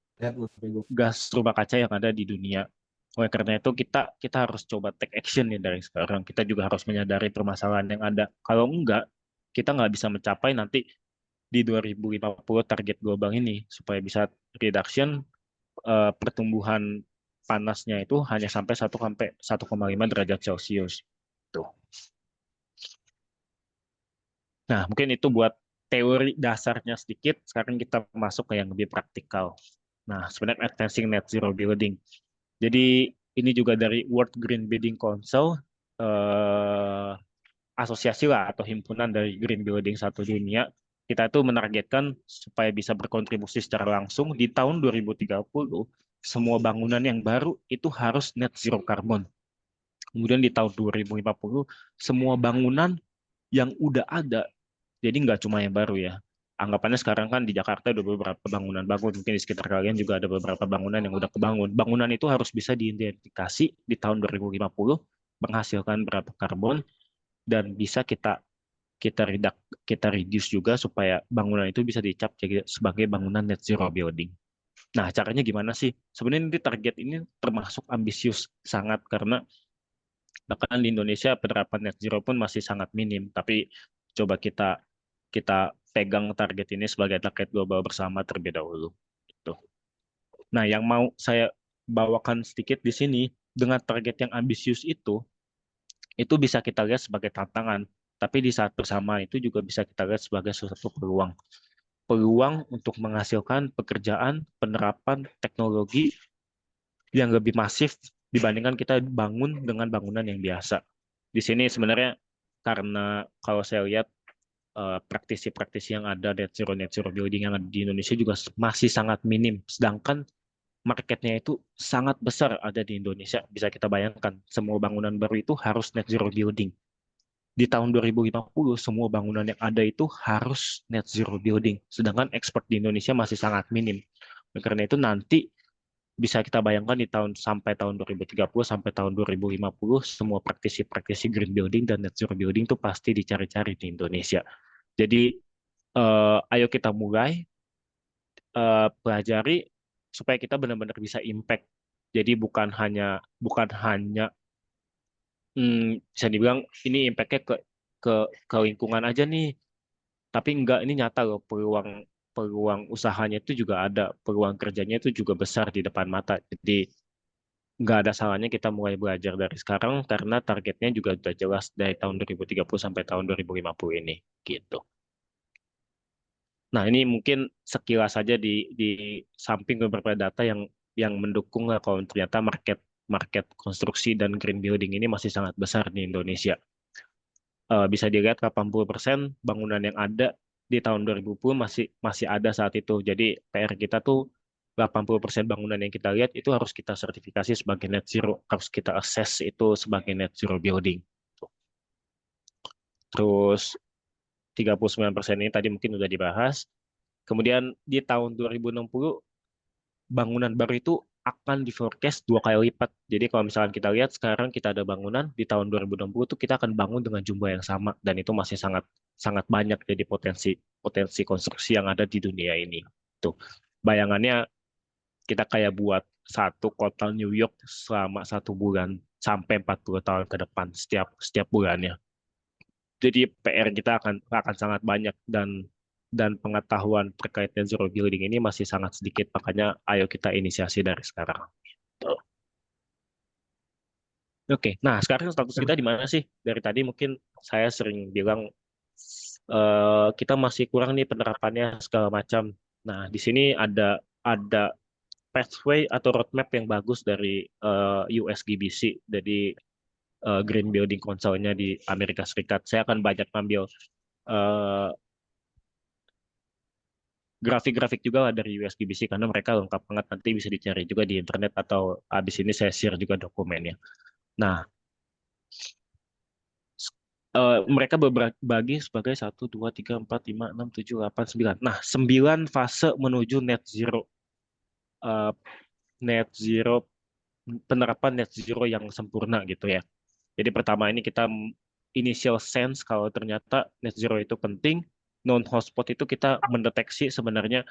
gas rumah kaca yang ada di dunia. Oleh karena itu kita harus coba take action nih dari sekarang. Kita juga harus menyadari permasalahan yang ada. Kalau enggak, kita nggak bisa mencapai nanti di 2050 target global ini supaya bisa reduction pertumbuhan panasnya itu hanya sampai 1,5 derajat Celcius. Tuh. Nah, mungkin itu buat teori dasarnya sedikit. Sekarang kita masuk ke yang lebih praktikal. Nah, sebenarnya advancing net zero building. Jadi ini juga dari World Green Building Council, asosiasi lah atau himpunan dari green building satu dunia. Kita itu menargetkan supaya bisa berkontribusi secara langsung di tahun 2030 semua bangunan yang baru itu harus net zero carbon. Kemudian di tahun 2050 semua bangunan yang udah ada, jadi nggak cuma yang baru ya. Anggapannya sekarang kan di Jakarta ada beberapa bangunan bangun, mungkin di sekitar kalian juga ada beberapa bangunan yang udah kebangun. Bangunan itu harus bisa diidentifikasi di tahun 2050 menghasilkan berapa karbon dan bisa kita reduce juga supaya bangunan itu bisa dicap sebagai bangunan net zero building. Nah, caranya gimana sih? Sebenarnya ini target ini termasuk ambisius sangat karena bahkan di Indonesia penerapan net zero pun masih sangat minim. Tapi coba kita pegang target ini sebagai target global bersama terlebih dahulu. Gitu. Nah, yang mau saya bawakan sedikit di sini dengan target yang ambisius itu bisa kita lihat sebagai tantangan. Tapi di saat bersama itu juga bisa kita lihat sebagai suatu peluang. Peluang untuk menghasilkan pekerjaan, penerapan teknologi yang lebih masif dibandingkan kita bangun dengan bangunan yang biasa. Di sini sebenarnya karena kalau saya lihat praktisi-praktisi yang ada net zero building yang ada di Indonesia juga masih sangat minim. Sedangkan marketnya itu sangat besar ada di Indonesia. Bisa kita bayangkan, semua bangunan baru itu harus net zero building. Di tahun 2050, semua bangunan yang ada itu harus net zero building. Sedangkan ekspor di Indonesia masih sangat minim. Karena itu nanti bisa kita bayangkan di sampai tahun 2030 sampai tahun 2050 semua praktisi-praktisi green building dan net zero building itu pasti dicari-cari di Indonesia. Jadi ayo kita mulai pelajari supaya kita benar-benar bisa impact. Jadi bukan hanya bisa dibilang ini impact-nya ke lingkungan aja nih, tapi enggak, ini nyata loh, peluang usahanya itu juga ada, peluang kerjanya itu juga besar di depan mata. Jadi nggak ada salahnya kita mulai belajar dari sekarang karena targetnya juga sudah jelas dari tahun 2030 sampai tahun 2050 ini gitu. Nah, ini mungkin sekilas saja di samping beberapa data yang mendukung lah kalau ternyata market konstruksi dan green building ini masih sangat besar di Indonesia. Bisa dilihat 80% bangunan yang ada di tahun 2010 masih ada saat itu. Jadi PR kita tuh 80% bangunan yang kita lihat itu harus kita sertifikasi sebagai net zero, harus kita assess itu sebagai net zero building. Terus 39% ini tadi mungkin udah dibahas. Kemudian di tahun 2060 bangunan baru itu akan di-forecast 2 kali lipat. Jadi kalau misalkan kita lihat sekarang kita ada bangunan di tahun 2060 itu kita akan bangun dengan jumlah yang sama dan itu masih sangat sangat banyak jadi potensi konstruksi yang ada di dunia ini. Tuh. Bayangannya kita kayak buat satu kota New York selama 1 bulan sampai 40 tahun ke depan setiap bulannya. Jadi PR kita akan sangat banyak dan pengetahuan terkait net zero building ini masih sangat sedikit, makanya ayo kita inisiasi dari sekarang. Oke, nah sekarang status kita di mana sih? Dari tadi mungkin saya sering bilang kita masih kurang nih penerapannya segala macam. Nah, di sini ada pathway atau roadmap yang bagus dari USGBC, jadi Green Building Council-nya di Amerika Serikat. Saya akan banyak ngambil grafik-grafik juga lah dari USGBC karena mereka lengkap banget, nanti bisa dicari juga di internet atau habis ini saya share juga dokumennya. Nah, mereka berbagi sebagai 1, 2, 3, 4, 5, 6, 7, 8, 9. Nah, 9 fase menuju net zero. Penerapan net zero yang sempurna gitu ya. Jadi pertama ini kita initial sense kalau ternyata net zero itu penting. Non-hotspot itu kita mendeteksi sebenarnya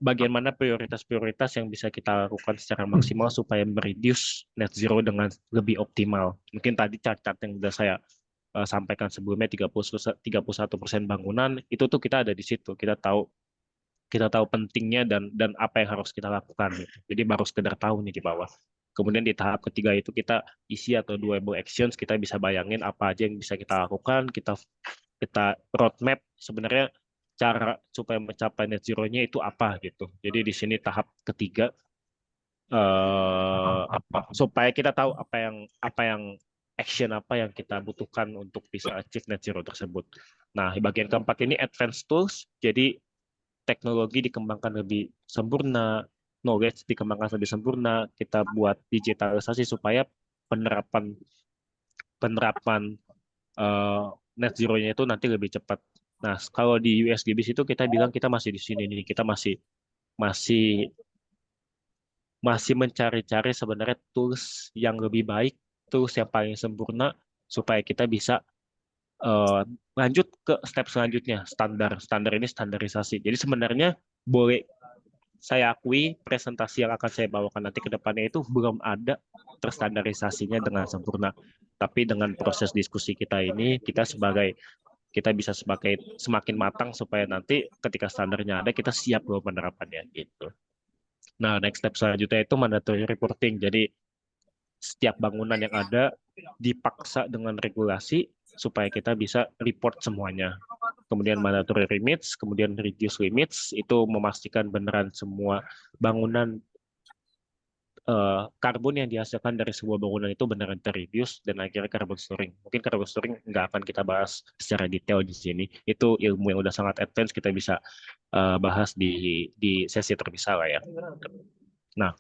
bagian mana prioritas-prioritas yang bisa kita lakukan secara maksimal supaya mereduce net zero dengan lebih optimal. Mungkin tadi chart-chart yang sudah saya sampaikan sebelumnya 31% bangunan itu tuh kita ada di situ. Kita tahu pentingnya dan apa yang harus kita lakukan gitu. Jadi baru sekedar tahu nih di bawah. Kemudian di tahap ketiga itu kita isi atau doable actions, kita bisa bayangin apa aja yang bisa kita lakukan, kita roadmap sebenarnya cara supaya mencapai net zero-nya itu apa gitu. Jadi di sini tahap ketiga supaya kita tahu apa yang action apa yang kita butuhkan untuk bisa achieve net zero tersebut. Nah, di bagian keempat ini advanced tools. Jadi teknologi dikembangkan lebih sempurna, knowledge dikembangkan lebih sempurna, kita buat digitalisasi supaya penerapan net zero-nya itu nanti lebih cepat. Nah, kalau di USGBIS itu kita bilang kita masih di sini nih, kita masih mencari-cari sebenarnya tools yang lebih baik, tools yang paling sempurna supaya kita bisa lanjut ke step selanjutnya, standar ini standarisasi. Jadi sebenarnya boleh saya akui presentasi yang akan saya bawakan nanti ke depannya itu belum ada terstandarisasinya dengan sempurna. Tapi dengan proses diskusi kita ini, kita bisa semakin matang supaya nanti ketika standarnya ada kita siap loh penerapannya gitu. Nah, next step selanjutnya itu mandatory reporting. Jadi setiap bangunan yang ada dipaksa dengan regulasi supaya kita bisa report semuanya. Kemudian mandatory limits, kemudian reduce limits, itu memastikan beneran semua bangunan karbon yang dihasilkan dari sebuah bangunan itu beneran terreduce dan akhirnya carbon storing. Mungkin carbon storing nggak akan kita bahas secara detail di sini. Itu ilmu yang udah sangat advance, kita bisa bahas di sesi terpisah lah ya. Nah,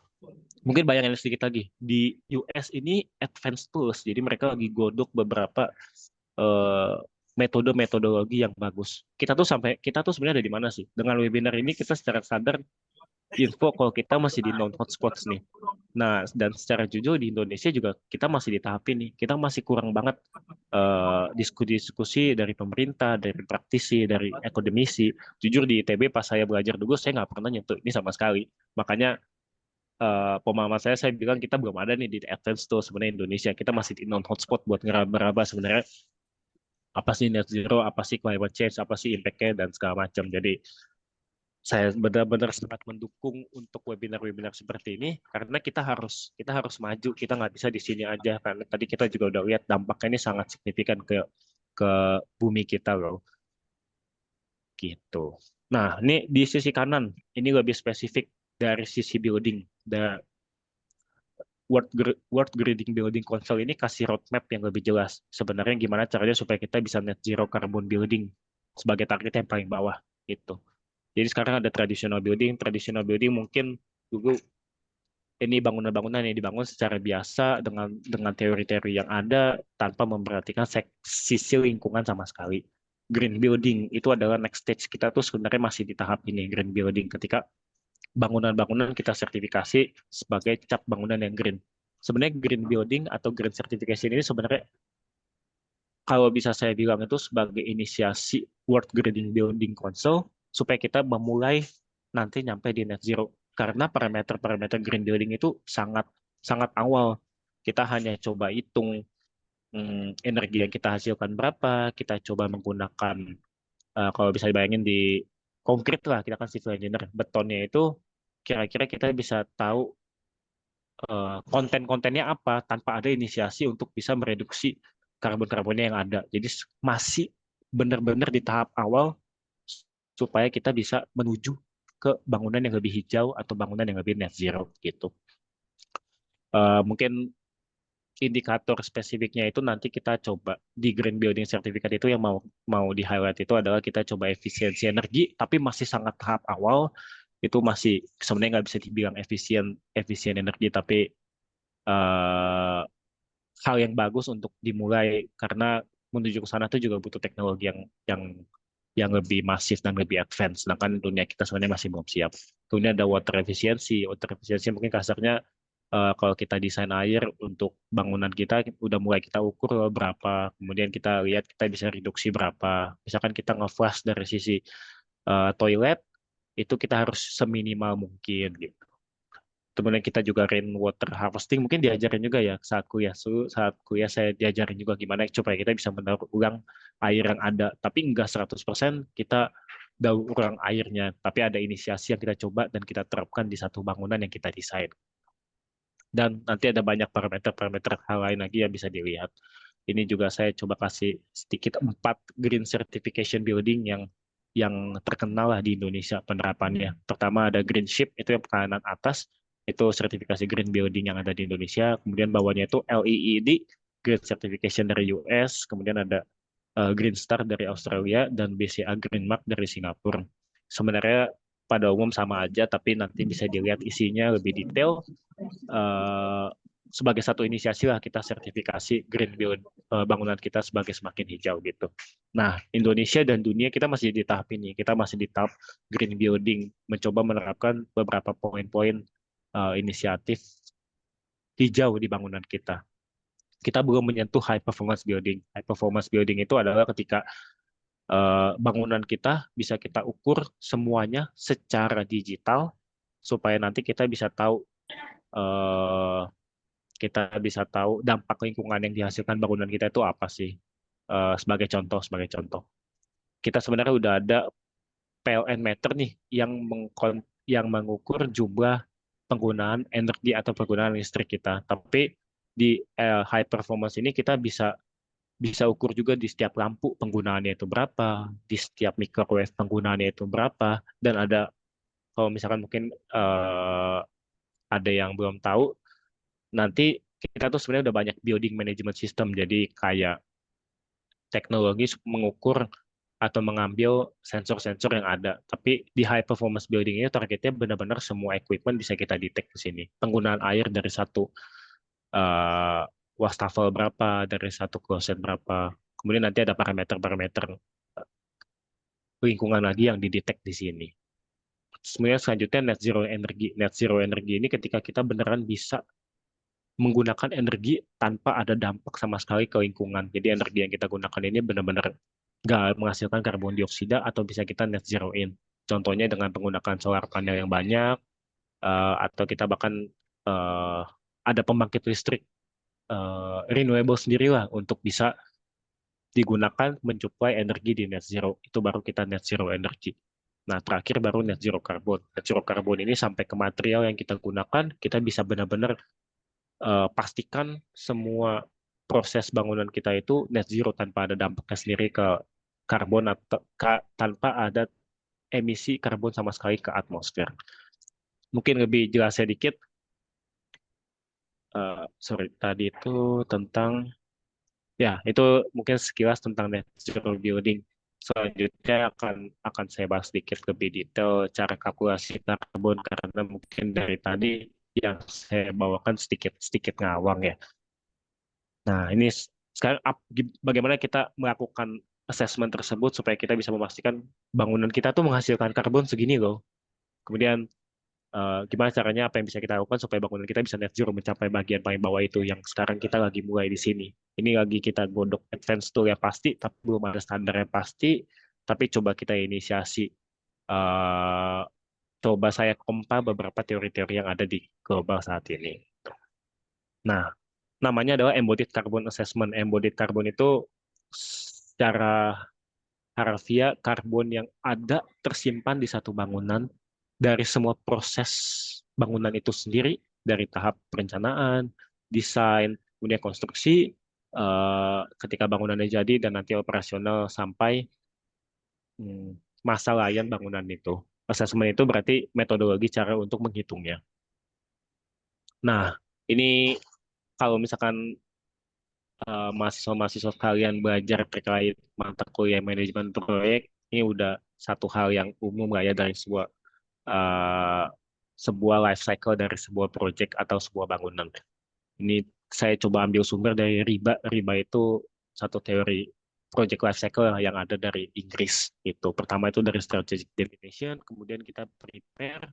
mungkin bayangin sedikit lagi. Di US ini advanced tools, jadi mereka lagi godok beberapa metodologi yang bagus. Kita tuh sebenarnya ada di mana sih? Dengan webinar ini kita secara sadar info kalau kita masih di non hotspots nih. Nah, dan secara jujur di Indonesia juga kita masih di tahap ini. Kita masih kurang banget diskusi dari pemerintah, dari praktisi, dari akademisi. Jujur di ITB pas saya belajar dulu saya nggak pernah nyentuh ini sama sekali. Makanya pemahaman saya bilang kita belum ada nih di advance tuh sebenarnya Indonesia. Kita masih di non hotspot buat ngeraba-raba sebenarnya apa sih net zero, apa sih climate change, apa sih impact-nya dan segala macam. Jadi saya benar-benar sangat mendukung untuk webinar-webinar seperti ini karena kita harus maju, kita nggak bisa di sini aja karena tadi kita juga udah lihat dampaknya ini sangat signifikan ke bumi kita loh gitu. Nah, ini di sisi kanan ini lebih spesifik dari sisi building. World Grading Building Council ini kasih roadmap yang lebih jelas. Sebenarnya gimana caranya supaya kita bisa net zero carbon building sebagai target yang paling bawah gitu. Jadi sekarang ada traditional building mungkin dulu ini bangunan-bangunan yang dibangun secara biasa dengan teori-teori yang ada tanpa memperhatikan sisi lingkungan sama sekali. Green building itu adalah next stage kita tuh sebenarnya masih di tahap ini green building ketika bangunan-bangunan kita sertifikasi sebagai cap bangunan yang green. Sebenarnya green building atau green certification ini sebenarnya kalau bisa saya bilang itu sebagai inisiasi World Green Building Council supaya kita memulai nanti nyampe di net zero. Karena parameter-parameter green building itu sangat sangat awal. Kita hanya coba hitung energi yang kita hasilkan berapa, kita coba menggunakan kalau bisa dibayangin di konkret lah, kita kan civil engineer, betonnya itu kira-kira kita bisa tahu konten-kontennya apa tanpa ada inisiasi untuk bisa mereduksi karbon-karbonnya yang ada. Jadi masih benar-benar di tahap awal supaya kita bisa menuju ke bangunan yang lebih hijau atau bangunan yang lebih net zero gitu. Mungkin indikator spesifiknya itu nanti kita coba di Green Building Certificate itu yang mau di highlight itu adalah kita coba efisiensi energi, tapi masih sangat tahap awal. Itu masih sebenarnya nggak bisa dibilang efisien energi, tapi hal yang bagus untuk dimulai karena menuju ke sana itu juga butuh teknologi yang lebih masif dan lebih advance. Sedangkan dunia kita sebenarnya masih belum siap. Kemudian ada water efficiency mungkin kasarnya kalau kita desain air untuk bangunan kita udah mulai kita ukur berapa, kemudian kita lihat kita bisa reduksi berapa. Misalkan kita nge-flush dari sisi toilet, itu kita harus seminimal mungkin gitu. Kemudian kita juga rainwater harvesting, mungkin diajarin juga ya saat kuliah saya diajarin juga gimana supaya kita bisa mendaur ulang air yang ada. Tapi enggak 100% kita daur ulang airnya, tapi ada inisiasi yang kita coba dan kita terapkan di satu bangunan yang kita desain. Dan nanti ada banyak parameter-parameter hal lain lagi yang bisa dilihat. Ini juga saya coba kasih sedikit 4 green certification building yang terkenal lah di Indonesia penerapannya. Pertama ada Green Ship, itu yang kanan atas, itu sertifikasi green building yang ada di Indonesia. Kemudian bawahnya itu LEED, Green Certification dari US. Kemudian ada Green Star dari Australia dan BCA Green Mark dari Singapura. Sebenarnya pada umum sama aja, tapi nanti bisa dilihat isinya lebih detail. Sebagai satu inisiasi lah kita sertifikasi green build bangunan kita sebagai semakin hijau gitu. Nah, Indonesia dan dunia kita masih di tahap ini. Kita masih di tahap green building, mencoba menerapkan beberapa poin-poin inisiatif hijau di bangunan kita. Kita belum menyentuh high performance building. High performance building itu adalah ketika bangunan kita bisa kita ukur semuanya secara digital supaya nanti kita bisa tahu dampak lingkungan yang dihasilkan bangunan kita itu apa sih. Sebagai contoh, kita sebenarnya udah ada PLN meter nih yang mengukur jumlah penggunaan energi atau penggunaan listrik kita. Tapi di high performance ini kita bisa ukur juga di setiap lampu penggunaannya itu berapa, di setiap microwave penggunaannya itu berapa, dan ada kalau misalkan mungkin ada yang belum tahu, nanti kita tuh sebenarnya udah banyak building management system, jadi kayak teknologi mengukur atau mengambil sensor-sensor yang ada. Tapi di high performance building ini targetnya benar-benar semua equipment bisa kita detect di sini. Penggunaan air dari satu wastafel berapa, dari satu kloset berapa. Kemudian nanti ada parameter-parameter lingkungan lagi yang didetek di sini. Sebenarnya selanjutnya net zero energy. Net zero energy ini ketika kita beneran bisa menggunakan energi tanpa ada dampak sama sekali ke lingkungan. Jadi energi yang kita gunakan ini benar-benar nggak menghasilkan karbon dioksida atau bisa kita net zero in. Contohnya dengan menggunakan solar panel yang banyak, atau kita bahkan ada pembangkit listrik renewable sendiri lah untuk bisa digunakan mencuplai energi di net zero. Itu baru kita net zero energy. Nah, terakhir baru net zero carbon. Net zero carbon ini sampai ke material yang kita gunakan, kita bisa benar-benar pastikan semua proses bangunan kita itu net zero tanpa ada dampaknya sendiri ke karbon atau tanpa ada emisi karbon sama sekali ke atmosfer. Mungkin lebih jelas sedikit, tadi itu tentang, ya itu mungkin sekilas tentang net zero building. Selanjutnya akan saya bahas sedikit lebih detail cara kalkulasi karbon, karena mungkin dari tadi yang saya bawakan sedikit ngawang ya. Nah, ini sekarang bagaimana kita melakukan assessment tersebut supaya kita bisa memastikan bangunan kita tuh menghasilkan karbon segini loh. Kemudian gimana caranya, apa yang bisa kita lakukan supaya bangunan kita bisa net zero mencapai bagian paling bawah itu yang sekarang kita lagi mulai di sini. Ini lagi kita godok advance tool yang pasti, tapi belum ada standar yang pasti. Tapi coba kita inisiasi, coba saya compile beberapa teori-teori yang ada di global saat ini. Nah, namanya adalah embodied carbon assessment. Embodied carbon itu secara harfiah karbon yang ada tersimpan di satu bangunan dari semua proses bangunan itu sendiri, dari tahap perencanaan, desain, kemudian konstruksi, ketika bangunannya jadi dan nanti operasional sampai masa layan bangunan itu. Assessment itu berarti metodologi cara untuk menghitungnya. Nah, ini kalau misalkan mahasiswa-mahasiswa kalian belajar terkait mata kuliah manajemen proyek, ini udah satu hal yang umum lah ya dari sebuah life cycle dari sebuah proyek atau sebuah bangunan. Ini saya coba ambil sumber dari RIBA. RIBA itu satu teori project life cycle yang ada dari Inggris. Itu pertama itu dari strategic definition, kemudian kita prepare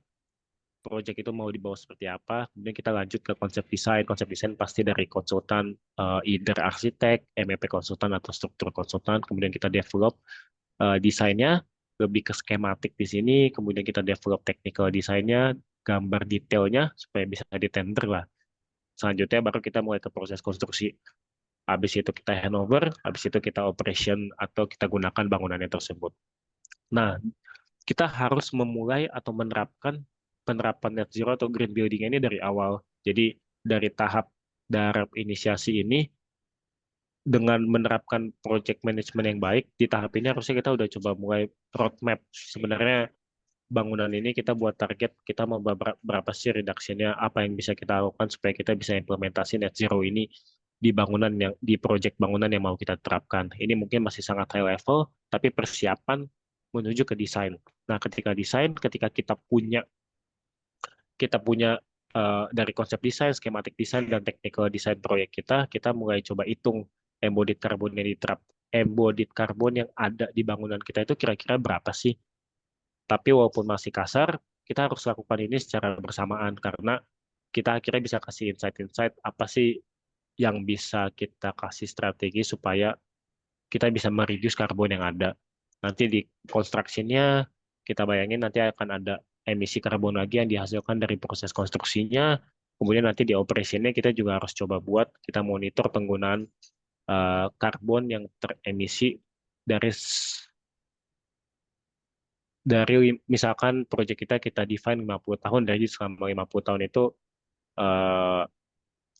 project itu mau dibawa seperti apa, kemudian kita lanjut ke konsep desain. Konsep desain pasti dari konsultan, either arsitek, MEP konsultan atau struktur konsultan, kemudian kita develop desainnya lebih ke skematik di sini, kemudian kita develop technical desainnya, gambar detailnya supaya bisa ditender lah. Selanjutnya baru kita mulai ke proses konstruksi. Habis itu kita handover, habis itu kita operation atau kita gunakan bangunannya tersebut. Nah, kita harus memulai atau menerapkan penerapan net zero atau green building ini dari awal. Jadi dari tahap inisiasi ini dengan menerapkan project management yang baik, di tahap ini harusnya kita udah coba mulai roadmap. Sebenarnya bangunan ini kita buat target, kita mau berapa sih reduction-nya, apa yang bisa kita lakukan supaya kita bisa implementasi net zero ini di project bangunan yang mau kita terapkan. Ini mungkin masih sangat high level, tapi persiapan menuju ke desain. Nah, ketika desain, ketika kita punya dari konsep desain, skematik desain, dan technical design proyek kita mulai coba hitung embodied carbon yang ada di bangunan kita itu kira-kira berapa sih. Tapi walaupun masih kasar, kita harus lakukan ini secara bersamaan karena kita akhirnya bisa kasih insight-insight apa sih yang bisa kita kasih strategi supaya kita bisa mereduce karbon yang ada. Nanti di construction-nya kita bayangin nanti akan ada emisi karbon lagi yang dihasilkan dari proses konstruksinya. Kemudian nanti di operation-nya kita juga harus coba buat kita monitor penggunaan karbon yang teremisi dari misalkan proyek kita define 50 tahun, dari selama 50 tahun itu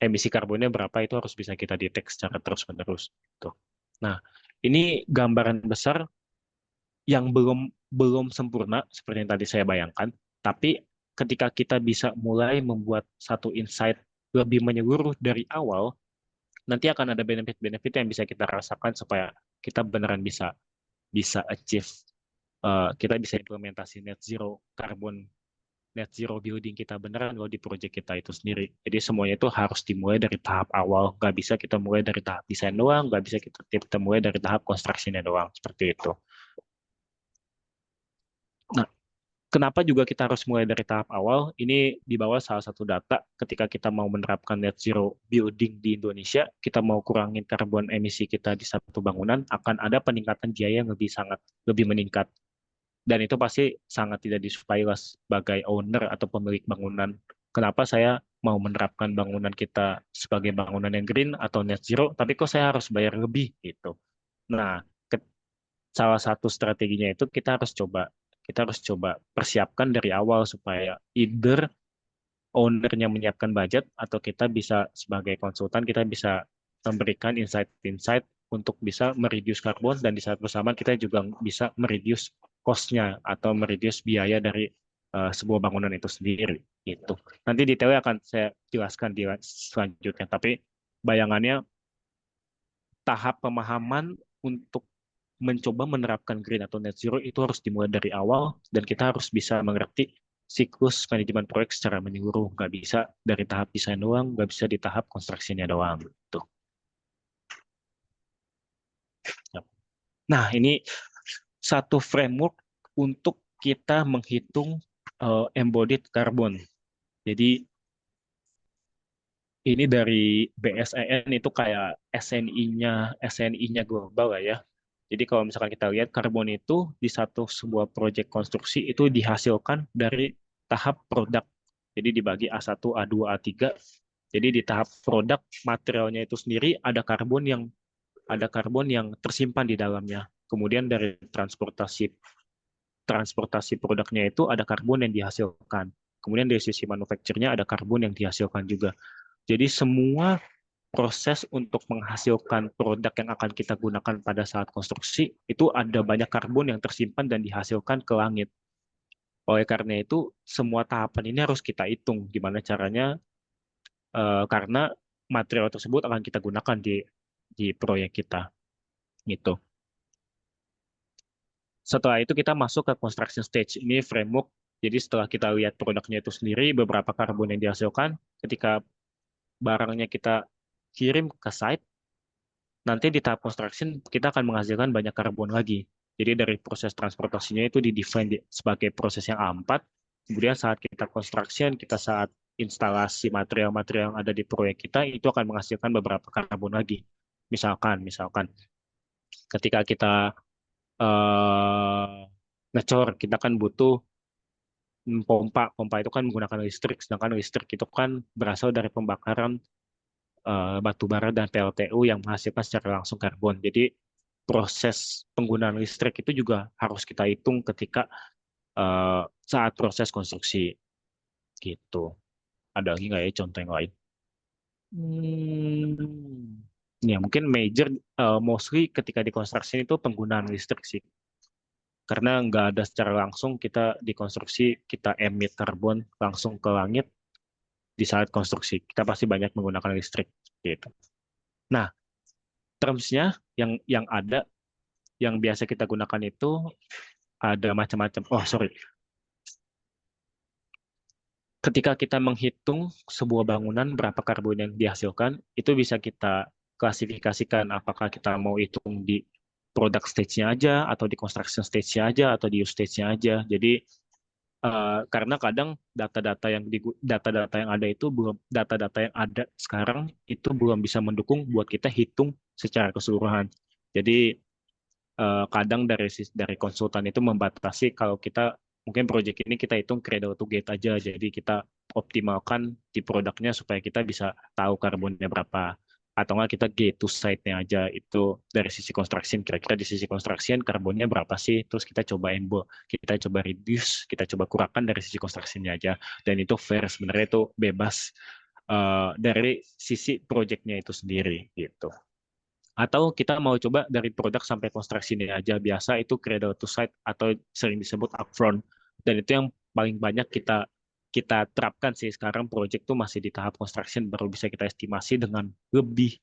emisi karbonnya berapa itu harus bisa kita detek secara terus-menerus. Nah, ini gambaran besar yang belum sempurna seperti yang tadi saya bayangkan, tapi ketika kita bisa mulai membuat satu insight lebih menyeluruh dari awal, nanti akan ada benefit-benefit yang bisa kita rasakan supaya kita beneran bisa achieve, kita bisa implementasi net zero building kita beneran loh di project kita itu sendiri. Jadi semuanya itu harus dimulai dari tahap awal. Nggak bisa kita mulai dari tahap desain doang, nggak bisa kita mulai dari tahap construction-nya doang. Seperti itu. Nah, kenapa juga kita harus mulai dari tahap awal? Ini di bawah salah satu data ketika kita mau menerapkan net zero building di Indonesia, kita mau kurangin karbon emisi kita di satu bangunan, akan ada peningkatan biaya yang lebih meningkat. Dan itu pasti sangat tidak disukai sebagai owner atau pemilik bangunan. Kenapa saya mau menerapkan bangunan kita sebagai bangunan yang green atau net zero, tapi kok saya harus bayar lebih gitu. Nah, salah satu strateginya itu kita harus coba persiapkan dari awal supaya either ownernya menyiapkan budget atau kita bisa sebagai konsultan kita bisa memberikan insight-insight untuk bisa mereduce karbon, dan di saat bersamaan kita juga bisa mereduce cost-nya atau mereduce biaya dari sebuah bangunan itu sendiri. Gitu. Nanti detailnya akan saya jelaskan di selanjutnya, tapi bayangannya tahap pemahaman untuk mencoba menerapkan green atau net zero itu harus dimulai dari awal, dan kita harus bisa mengerti siklus manajemen proyek secara menyeluruh. Nggak bisa dari tahap desain doang, nggak bisa di tahap konstruksinya doang. Gitu. Nah, ini satu framework untuk kita menghitung embodied carbon. Jadi ini dari BSEN itu kayak SNI-nya global lah ya. Jadi kalau misalkan kita lihat karbon itu di sebuah proyek konstruksi itu dihasilkan dari tahap produk. Jadi dibagi A1, A2, A3. Jadi di tahap produk materialnya itu sendiri ada karbon yang tersimpan di dalamnya. Kemudian dari transportasi produknya itu ada karbon yang dihasilkan. Kemudian dari sisi manufakturnya ada karbon yang dihasilkan juga. Jadi semua proses untuk menghasilkan produk yang akan kita gunakan pada saat konstruksi itu ada banyak karbon yang tersimpan dan dihasilkan ke langit. Oleh karena itu semua tahapan ini harus kita hitung gimana caranya, karena material tersebut akan kita gunakan di proyek kita gitu. Setelah itu kita masuk ke construction stage. Ini framework. Jadi setelah kita lihat produknya itu sendiri, beberapa karbon yang dihasilkan, ketika barangnya kita kirim ke site, nanti di tahap construction kita akan menghasilkan banyak karbon lagi. Jadi dari proses transportasinya itu didefine sebagai proses yang A4. Kemudian saat kita construction, saat instalasi material-material yang ada di proyek kita, itu akan menghasilkan beberapa karbon lagi. Misalkan ketika kita ngecor, kita kan butuh pompa itu kan menggunakan listrik, sedangkan listrik itu kan berasal dari pembakaran batu bara dan PLTU yang menghasilkan secara langsung karbon. Jadi proses penggunaan listrik itu juga harus kita hitung ketika saat proses konstruksi gitu. Ada lagi nggak ya contoh yang lain? Ya mungkin major mostly ketika di construction itu penggunaan listrik sih. Karena nggak ada secara langsung kita di konstruksi kita emit karbon langsung ke langit di saat konstruksi. Kita pasti banyak menggunakan listrik gitu. Nah, terms-nya yang ada yang biasa kita gunakan itu ada macam-macam. Oh, sorry. Ketika kita menghitung sebuah bangunan berapa karbon yang dihasilkan, itu bisa kita klasifikasikan apakah kita mau hitung di product stage-nya aja, atau di construction stage-nya aja, atau di use stage-nya aja. Jadi karena kadang data-data yang ada itu belum data-data yang ada sekarang itu belum bisa mendukung buat kita hitung secara keseluruhan. Jadi kadang dari konsultan itu membatasi kalau kita mungkin proyek ini kita hitung cradle to gate aja, jadi kita optimalkan di produknya supaya kita bisa tahu karbonnya berapa, atau enggak kita gate to site-nya aja. Itu dari sisi construction, kira-kira di sisi construction karbonnya berapa sih, terus kita coba kita coba reduce, kita coba kurangkan dari sisi construction-nya aja, dan itu fair sebenarnya, itu bebas dari sisi proyeknya itu sendiri gitu. Atau kita mau coba dari produk sampai konstruksi ini aja, biasa itu cradle to site atau sering disebut upfront, dan itu yang paling banyak kita terapkan sih sekarang. Project tuh masih di tahap construction, baru bisa kita estimasi dengan lebih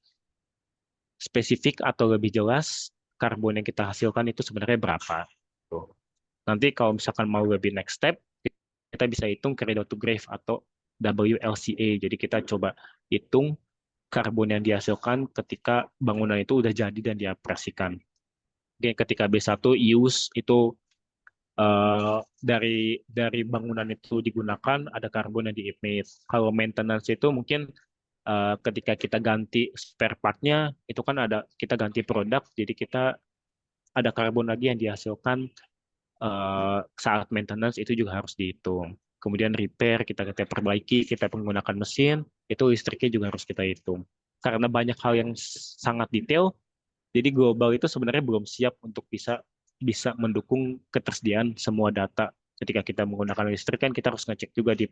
spesifik atau lebih jelas karbon yang kita hasilkan itu sebenarnya berapa. Tuh. Nanti kalau misalkan mau lebih next step, kita bisa hitung cradle to grave atau WLCA. Jadi kita coba hitung karbon yang dihasilkan ketika bangunan itu udah jadi dan dioperasikan. Oke, ketika B1 use itu dari bangunan itu digunakan, ada karbon yang di-emit. Kalau maintenance itu mungkin ketika kita ganti spare part-nya, itu kan ada kita ganti produk, jadi kita ada karbon lagi yang dihasilkan saat maintenance, itu juga harus dihitung. Kemudian repair, kita perbaiki, kita menggunakan mesin, itu listriknya juga harus kita hitung. Karena banyak hal yang sangat detail, jadi global itu sebenarnya belum siap untuk bisa mendukung ketersediaan semua data. Ketika kita menggunakan listrik kan kita harus ngecek juga di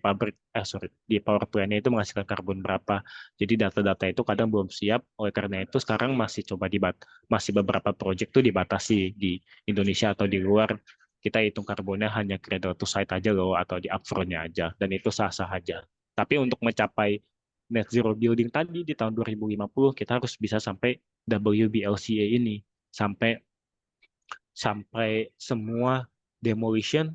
di power plant-nya itu menghasilkan karbon berapa. Jadi data-data itu kadang belum siap. Oleh karena itu sekarang masih beberapa proyek itu dibatasi di Indonesia atau di luar. Kita hitung karbonnya hanya cradle to site aja loh, atau di upfront-nya aja, dan itu sah-sah aja. Tapi untuk mencapai net zero building tadi di tahun 2050, kita harus bisa sampai WBLCA ini, sampai semua demolition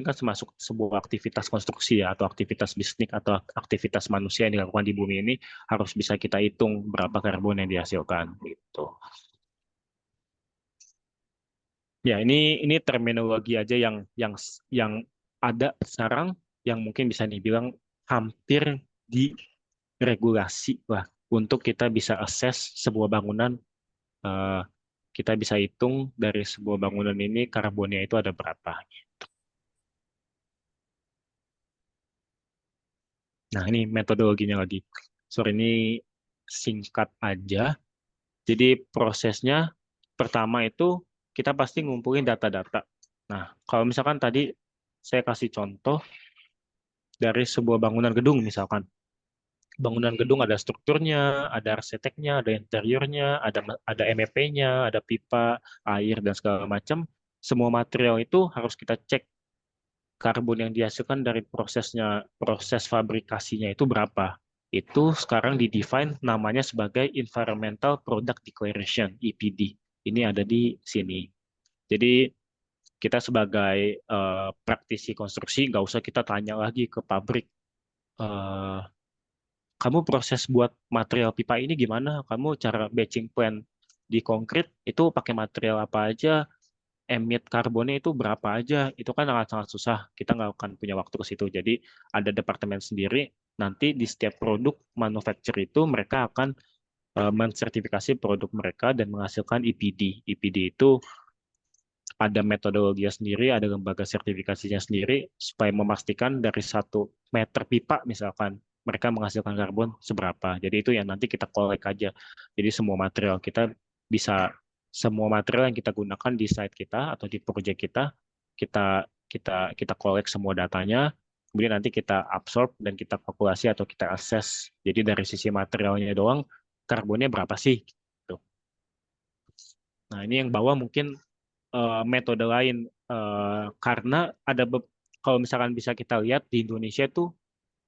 kan termasuk sebuah aktivitas konstruksi ya, atau aktivitas bisnis atau aktivitas manusia yang dilakukan di bumi ini, harus bisa kita hitung berapa karbon yang dihasilkan gitu. Ya, ini terminologi aja yang ada sekarang, yang mungkin bisa dibilang hampir diregulasi lah untuk kita bisa assess sebuah bangunan. Kita bisa hitung dari sebuah bangunan ini karbonnya itu ada berapa. Gitu. Nah, ini metodologinya lagi. Sorry, ini singkat aja. Jadi prosesnya pertama itu kita pasti ngumpulin data-data. Nah, kalau misalkan tadi saya kasih contoh dari sebuah bangunan gedung misalkan. Bangunan gedung ada strukturnya, ada arsiteknya, ada interiornya, ada MEP-nya, ada pipa, air, dan segala macam. Semua material itu harus kita cek karbon yang dihasilkan dari proses fabrikasinya itu berapa. Itu sekarang di-define namanya sebagai Environmental Product Declaration, EPD. Ini ada di sini. Jadi kita sebagai praktisi konstruksi nggak usah kita tanya lagi ke pabrik, kamu proses buat material pipa ini gimana? Kamu cara batching plan di konkrit itu pakai material apa aja? Emit karbonnya itu berapa aja? Itu kan sangat susah. Kita nggak akan punya waktu ke situ. Jadi ada departemen sendiri. Nanti di setiap produk manufacturer itu mereka akan mensertifikasi produk mereka dan menghasilkan EPD. EPD itu ada metodologinya sendiri, ada lembaga sertifikasinya sendiri, supaya memastikan dari 1 meter pipa misalkan mereka menghasilkan karbon seberapa. Jadi itu yang nanti kita collect aja. Jadi semua material yang kita gunakan di site kita atau di project kita, kita collect semua datanya, kemudian nanti kita absorb dan kita kalkulasi atau kita assess. Jadi dari sisi materialnya doang, karbonnya berapa sih? Gitu. Nah ini yang bawah mungkin metode lain, karena kalau misalkan bisa kita lihat di Indonesia tuh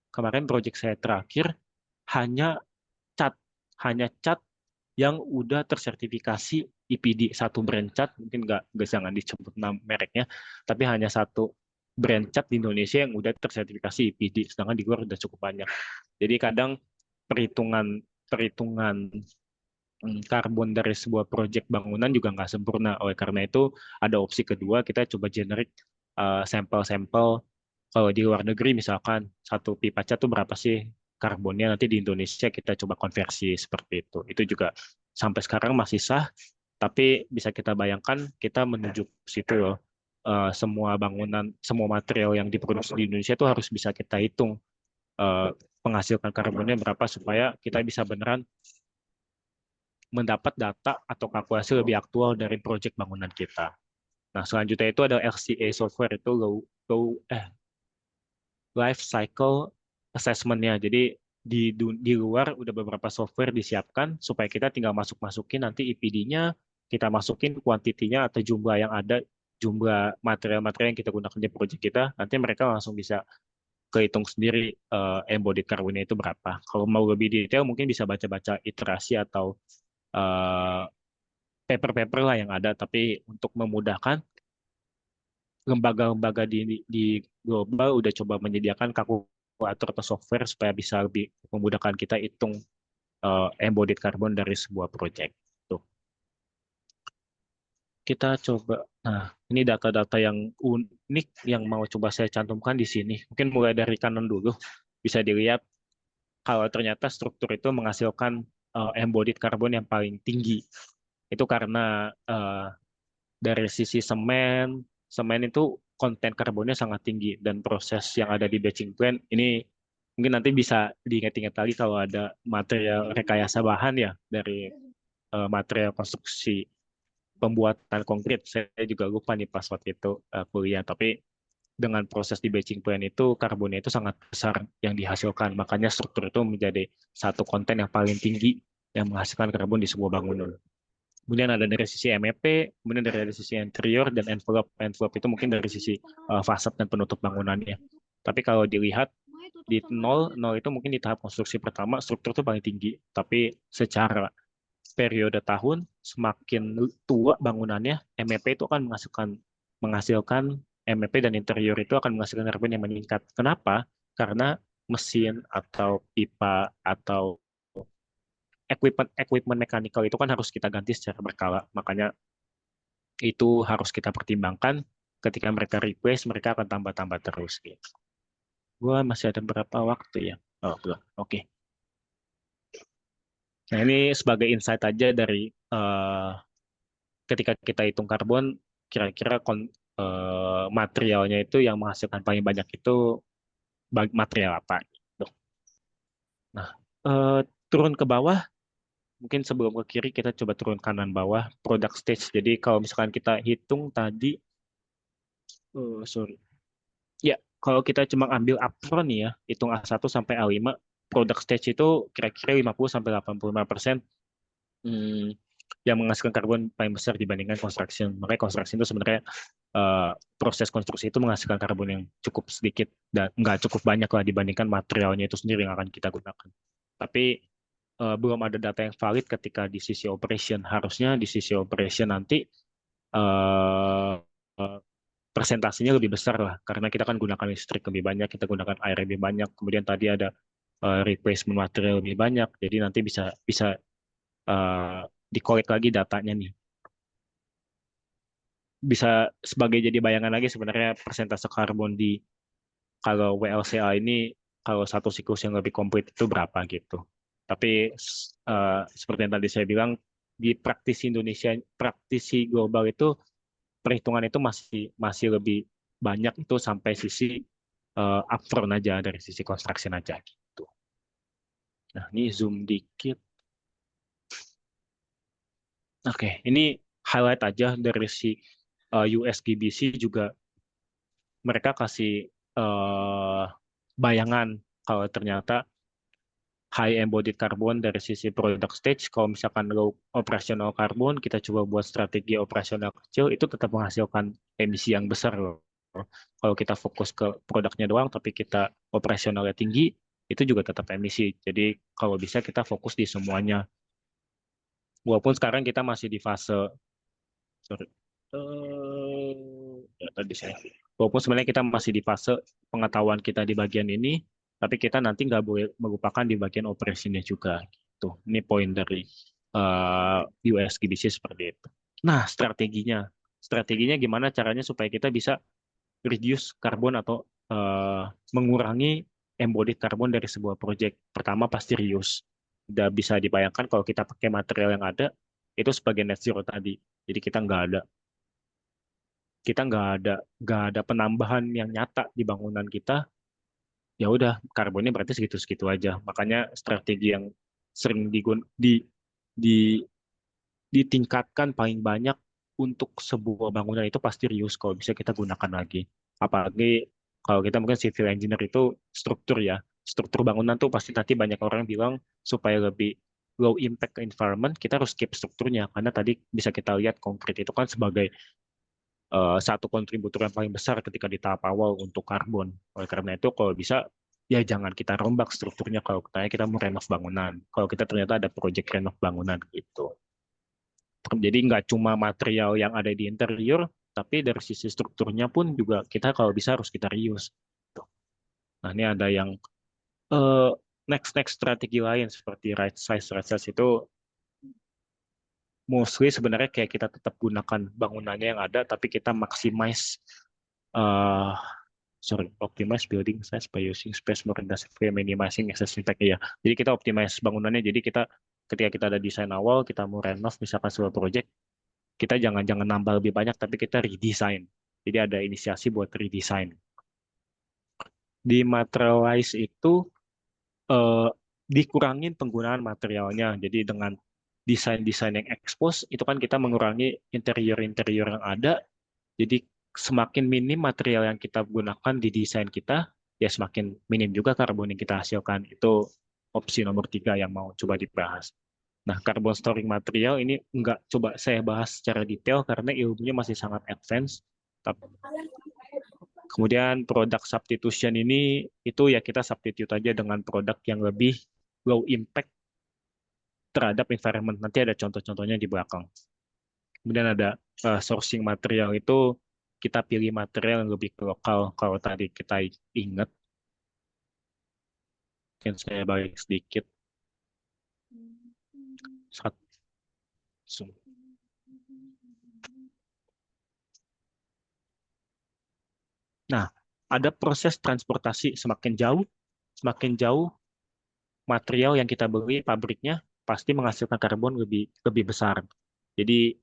kemarin project saya terakhir hanya cat yang udah tersertifikasi EPD, satu brand cat, mungkin nggak jangan disebut nama mereknya, tapi hanya satu brand cat di Indonesia yang udah tersertifikasi EPD, sedangkan di luar udah cukup banyak. Jadi kadang perhitungan karbon dari sebuah proyek bangunan juga nggak sempurna. Oleh karena itu ada opsi kedua, kita coba generate sampel-sampel. Kalau di luar negeri misalkan 1 pipa cat itu berapa sih karbonnya, nanti di Indonesia kita coba konversi seperti itu. Itu juga sampai sekarang masih sah, tapi bisa kita bayangkan kita menuju ke situ loh. Semua bangunan, semua material yang diproduksi di Indonesia itu harus bisa kita hitung penghasilkan karbonnya berapa supaya kita bisa beneran mendapat data atau kalkulasi lebih aktual dari proyek bangunan kita. Nah, selanjutnya itu ada LCA software, itu life cycle assessment-nya. Jadi di luar udah beberapa software disiapkan supaya kita tinggal masukin nanti EPD-nya, kita masukin kuantitinya atau jumlah yang ada, jumlah material-material yang kita gunakan di proyek kita, nanti mereka langsung bisa kehitung sendiri embodied carbonnya itu berapa. Kalau mau lebih detail mungkin bisa baca-baca iterasi atau paper-paper lah yang ada, tapi untuk memudahkan lembaga-lembaga di global udah coba menyediakan kalkulator atau software supaya bisa lebih memudahkan kita hitung embodied carbon dari sebuah proyek. Tuh. Kita coba, nah ini data-data yang unik yang mau coba saya cantumkan di sini. Mungkin mulai dari kanan dulu, bisa dilihat kalau ternyata struktur itu menghasilkan embodied carbon yang paling tinggi. Itu karena dari sisi semen itu konten karbonnya sangat tinggi, dan proses yang ada di batching plant ini mungkin nanti bisa diingat-ingat lagi kalau ada material rekayasa bahan ya dari material konstruksi pembuatan konkret. Saya juga lupa nih pas waktu itu kuliah, tapi dengan proses di batching plant itu karbonnya itu sangat besar yang dihasilkan, makanya struktur itu menjadi satu konten yang paling tinggi yang menghasilkan karbon di sebuah bangunan. Kemudian ada dari sisi MEP, kemudian dari sisi interior dan envelope. Envelope itu mungkin dari sisi fasad dan penutup bangunannya. Tapi kalau dilihat di nol itu mungkin di tahap konstruksi pertama struktur itu paling tinggi. Tapi secara periode tahun semakin tua bangunannya, MEP itu akan menghasilkan MEP dan interior itu akan menghasilkan karbon yang meningkat. Kenapa? Karena mesin atau pipa atau equipment mekanikal itu kan harus kita ganti secara berkala. Makanya itu harus kita pertimbangkan ketika mereka replace, mereka akan tambah-tambah terus. Gitu. Gua masih ada berapa waktu ya? Oh, belum. Oke. Nah, ini sebagai insight aja dari ketika kita hitung karbon, kira-kira materialnya itu yang menghasilkan paling banyak itu material apa? Gitu. Nah, turun ke bawah, mungkin sebelum ke kiri kita coba turun kanan bawah, product stage. Jadi kalau misalkan kita hitung tadi, ya kalau kita cuma ambil upfront nih ya, hitung A1 sampai A5, product stage itu kira-kira 50-85% yang menghasilkan karbon paling besar dibandingkan construction. Makanya construction itu sebenarnya proses konstruksi itu menghasilkan karbon yang cukup sedikit dan nggak cukup banyak lah dibandingkan materialnya itu sendiri yang akan kita gunakan. Tapi belum ada data yang valid ketika di sisi operation. Harusnya di sisi operation nanti presentasinya lebih besar lah, karena kita kan gunakan listrik lebih banyak, kita gunakan air lebih banyak, kemudian tadi ada replacement material lebih banyak, jadi nanti bisa di-collect lagi datanya nih. Bisa sebagai jadi bayangan lagi sebenarnya persentase karbon di kalau WLCA ini kalau satu siklus yang lebih komplit itu berapa gitu. Tapi seperti yang tadi saya bilang, di praktisi Indonesia, praktisi global itu perhitungan itu masih lebih banyak itu sampai sisi upfront aja, dari sisi construction aja gitu. Nah, ini zoom dikit. Oke, ini highlight aja dari si USGBC juga, mereka kasih bayangan kalau ternyata high embodied carbon dari sisi product stage, kalau misalkan low operational carbon, kita coba buat strategi operasional kecil, itu tetap menghasilkan emisi yang besar loh. Kalau kita fokus ke produknya doang, tapi kita operasionalnya tinggi, itu juga tetap emisi. Jadi kalau bisa kita fokus di semuanya. Walaupun sekarang kita masih di fase, sorry, ya, tadi saya. Walaupun sebenarnya kita masih di fase pengetahuan kita di bagian ini, tapi kita nanti nggak boleh melupakan di bagian operasinya juga. Gitu. Ini poin dari USGBC seperti itu. Nah, strateginya gimana caranya supaya kita bisa reduce karbon atau mengurangi embodied carbon dari sebuah project. Pertama pasti reuse. Udah bisa dibayangkan kalau kita pakai material yang ada, itu sebagai net zero tadi. Jadi kita nggak ada penambahan yang nyata di bangunan kita. Ya udah, karbonnya berarti segitu-segitu aja. Makanya strategi yang sering ditingkatkan paling banyak untuk sebuah bangunan itu pasti reuse, kalau bisa kita gunakan lagi. Apalagi kalau kita mungkin civil engineer itu struktur ya. Struktur bangunan tuh pasti nanti banyak orang bilang supaya lebih low impact ke environment, kita harus keep strukturnya. Karena tadi bisa kita lihat konkret itu kan sebagai satu kontributor yang paling besar ketika di tahap awal untuk karbon. Oleh karena itu kalau bisa ya jangan kita rombak strukturnya kalau kita mau renov bangunan. Kalau kita ternyata ada proyek renov bangunan gitu. Jadi nggak cuma material yang ada di interior, tapi dari sisi strukturnya pun juga kita kalau bisa harus kita reuse. Nah, ini ada yang next strategi lain seperti right size itu mostly sebenarnya kayak kita tetap gunakan bangunannya yang ada, tapi kita optimize building size by using space more intensively, minimizing excess impact ya. Jadi kita optimize bangunannya. Jadi ketika kita ada desain awal, kita mau renov misalkan sebuah project, kita jangan nambah lebih banyak, tapi kita redesign. Jadi ada inisiasi buat redesign. Di materialize itu dikurangin penggunaan materialnya. Jadi dengan desain yang expose, itu kan kita mengurangi interior yang ada. Jadi semakin minim material yang kita gunakan di desain kita, ya semakin minim juga karbon yang kita hasilkan. Itu opsi nomor 3 yang mau coba dibahas. Nah, carbon storing material ini nggak coba saya bahas secara detail karena ilmunya masih sangat advance. Kemudian produk substitution ini, itu ya kita substitute aja dengan produk yang lebih low impact terhadap environment. Nanti ada contoh-contohnya di belakang. Kemudian ada sourcing material, itu kita pilih material yang lebih lokal. Kalau tadi kita ingat, mungkin saya balik sedikit. Nah, ada proses transportasi semakin jauh material yang kita beli pabriknya pasti menghasilkan karbon lebih besar. Jadi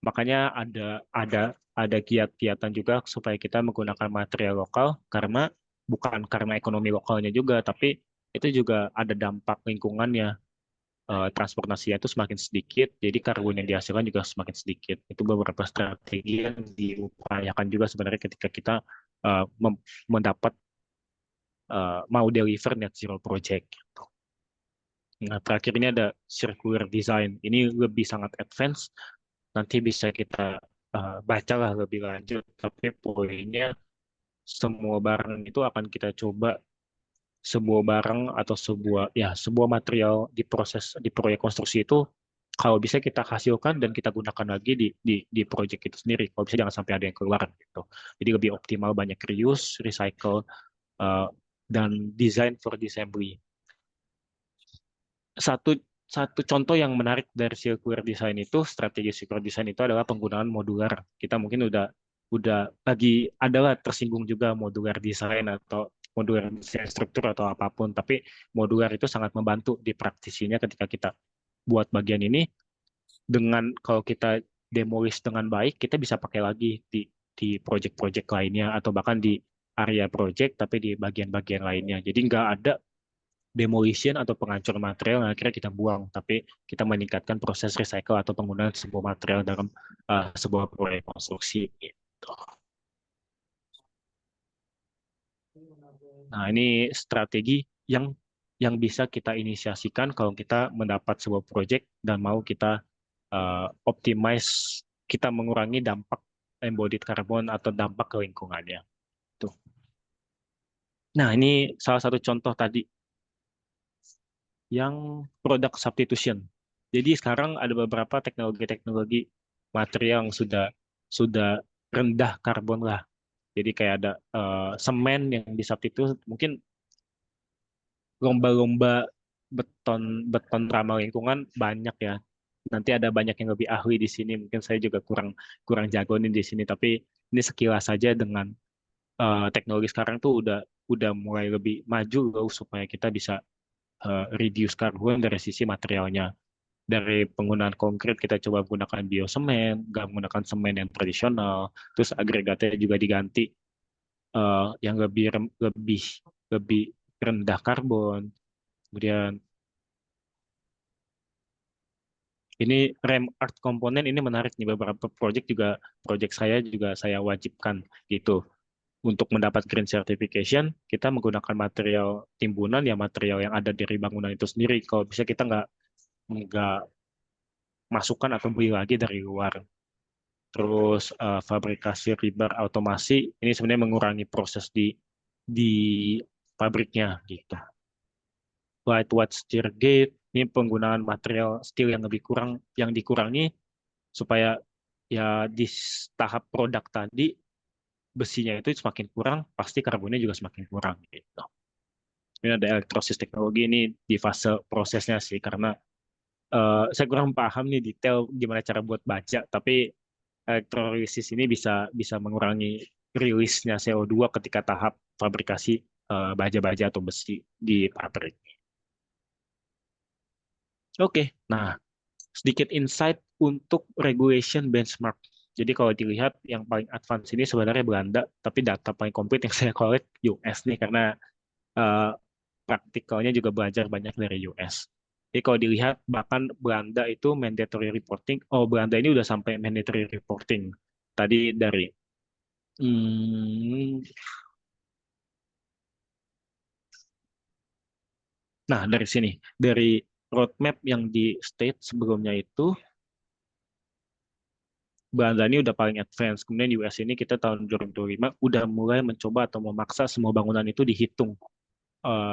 makanya ada kiat-kiatan juga supaya kita menggunakan material lokal, karena bukan karena ekonomi lokalnya juga, tapi itu juga ada dampak lingkungannya. Transportasinya itu semakin sedikit, jadi karbon yang dihasilkan juga semakin sedikit. Itu beberapa strategi yang diupayakan juga sebenarnya ketika kita mendapat mau deliver net zero project. Gitu. Nah, terakhir ini ada circular design. Ini lebih sangat advance. Nanti bisa kita bacalah lebih lanjut. Tapi poinnya, semua barang itu akan kita coba, sebuah barang atau sebuah material di proyek konstruksi itu kalau bisa kita hasilkan dan kita gunakan lagi di proyek itu sendiri. Kalau bisa jangan sampai ada yang keluar gitu. Jadi lebih optimal, banyak reuse, recycle, dan design for disassembly. Satu contoh yang menarik dari circular design itu, strategi circular design itu adalah penggunaan modular. Kita mungkin udah adalah tersinggung juga modular design atau modular design struktur atau apapun, tapi modular itu sangat membantu di praktisinya ketika kita buat bagian ini. Dengan kalau kita demolish dengan baik, kita bisa pakai lagi di project-project lainnya atau bahkan di area project tapi di bagian-bagian lainnya. Jadi nggak ada demolition atau penghancur material yang akhirnya kita buang, tapi kita meningkatkan proses recycle atau penggunaan sebuah material dalam sebuah proyek konstruksi. Gitu. Nah, ini strategi yang bisa kita inisiasikan kalau kita mendapat sebuah proyek dan mau kita optimize, kita mengurangi dampak embodied carbon atau dampak ke lingkungannya. Tuh. Nah, ini salah satu contoh tadi yang product substitution. Jadi sekarang ada beberapa teknologi-teknologi material yang sudah rendah karbon lah. Jadi kayak ada semen yang disubstitut, mungkin lomba-lomba beton ramah lingkungan banyak ya. Nanti ada banyak yang lebih ahli di sini. Mungkin saya juga kurang jago nih di sini, tapi ini sekilas saja dengan teknologi sekarang tuh udah mulai lebih maju loh supaya kita bisa reduce karbon dari sisi materialnya. Dari penggunaan konkret kita coba menggunakan biosemen, nggak menggunakan semen yang tradisional, terus agregatnya juga diganti yang lebih rendah karbon. Kemudian ini rem art komponen ini menarik nih, beberapa project saya juga saya wajibkan gitu. Untuk mendapat green certification, kita menggunakan material timbunan ya, material yang ada dari bangunan itu sendiri. Kalau bisa kita nggak masukkan atau beli lagi dari luar. Terus fabrikasi rebar automasi ini sebenarnya mengurangi proses di pabriknya gitu. Lightweight steer gate ini penggunaan material steel yang dikurangi supaya ya di tahap produk tadi besinya itu semakin kurang, pasti karbonnya juga semakin kurang gitu. Ini ada elektrosis teknologi ini di fase prosesnya sih, karena saya kurang paham nih detail gimana cara buat baja, tapi elektrolisis ini bisa mengurangi rilisnya CO2 ketika tahap fabrikasi baja-baja atau besi di pabrik. Oke, nah sedikit insight untuk regulation benchmark. Jadi kalau dilihat yang paling advance ini sebenarnya Belanda, tapi data paling komplit yang saya collect US nih, karena praktikalnya juga belajar banyak dari US. Jadi kalau dilihat bahkan Belanda itu mandatory reporting, Belanda ini udah sampai mandatory reporting. Tadi dari nah dari sini, dari roadmap yang di state sebelumnya itu Belanda ini udah paling advance. Kemudian US ini kita tahun 2025 udah mulai mencoba atau memaksa semua bangunan itu dihitung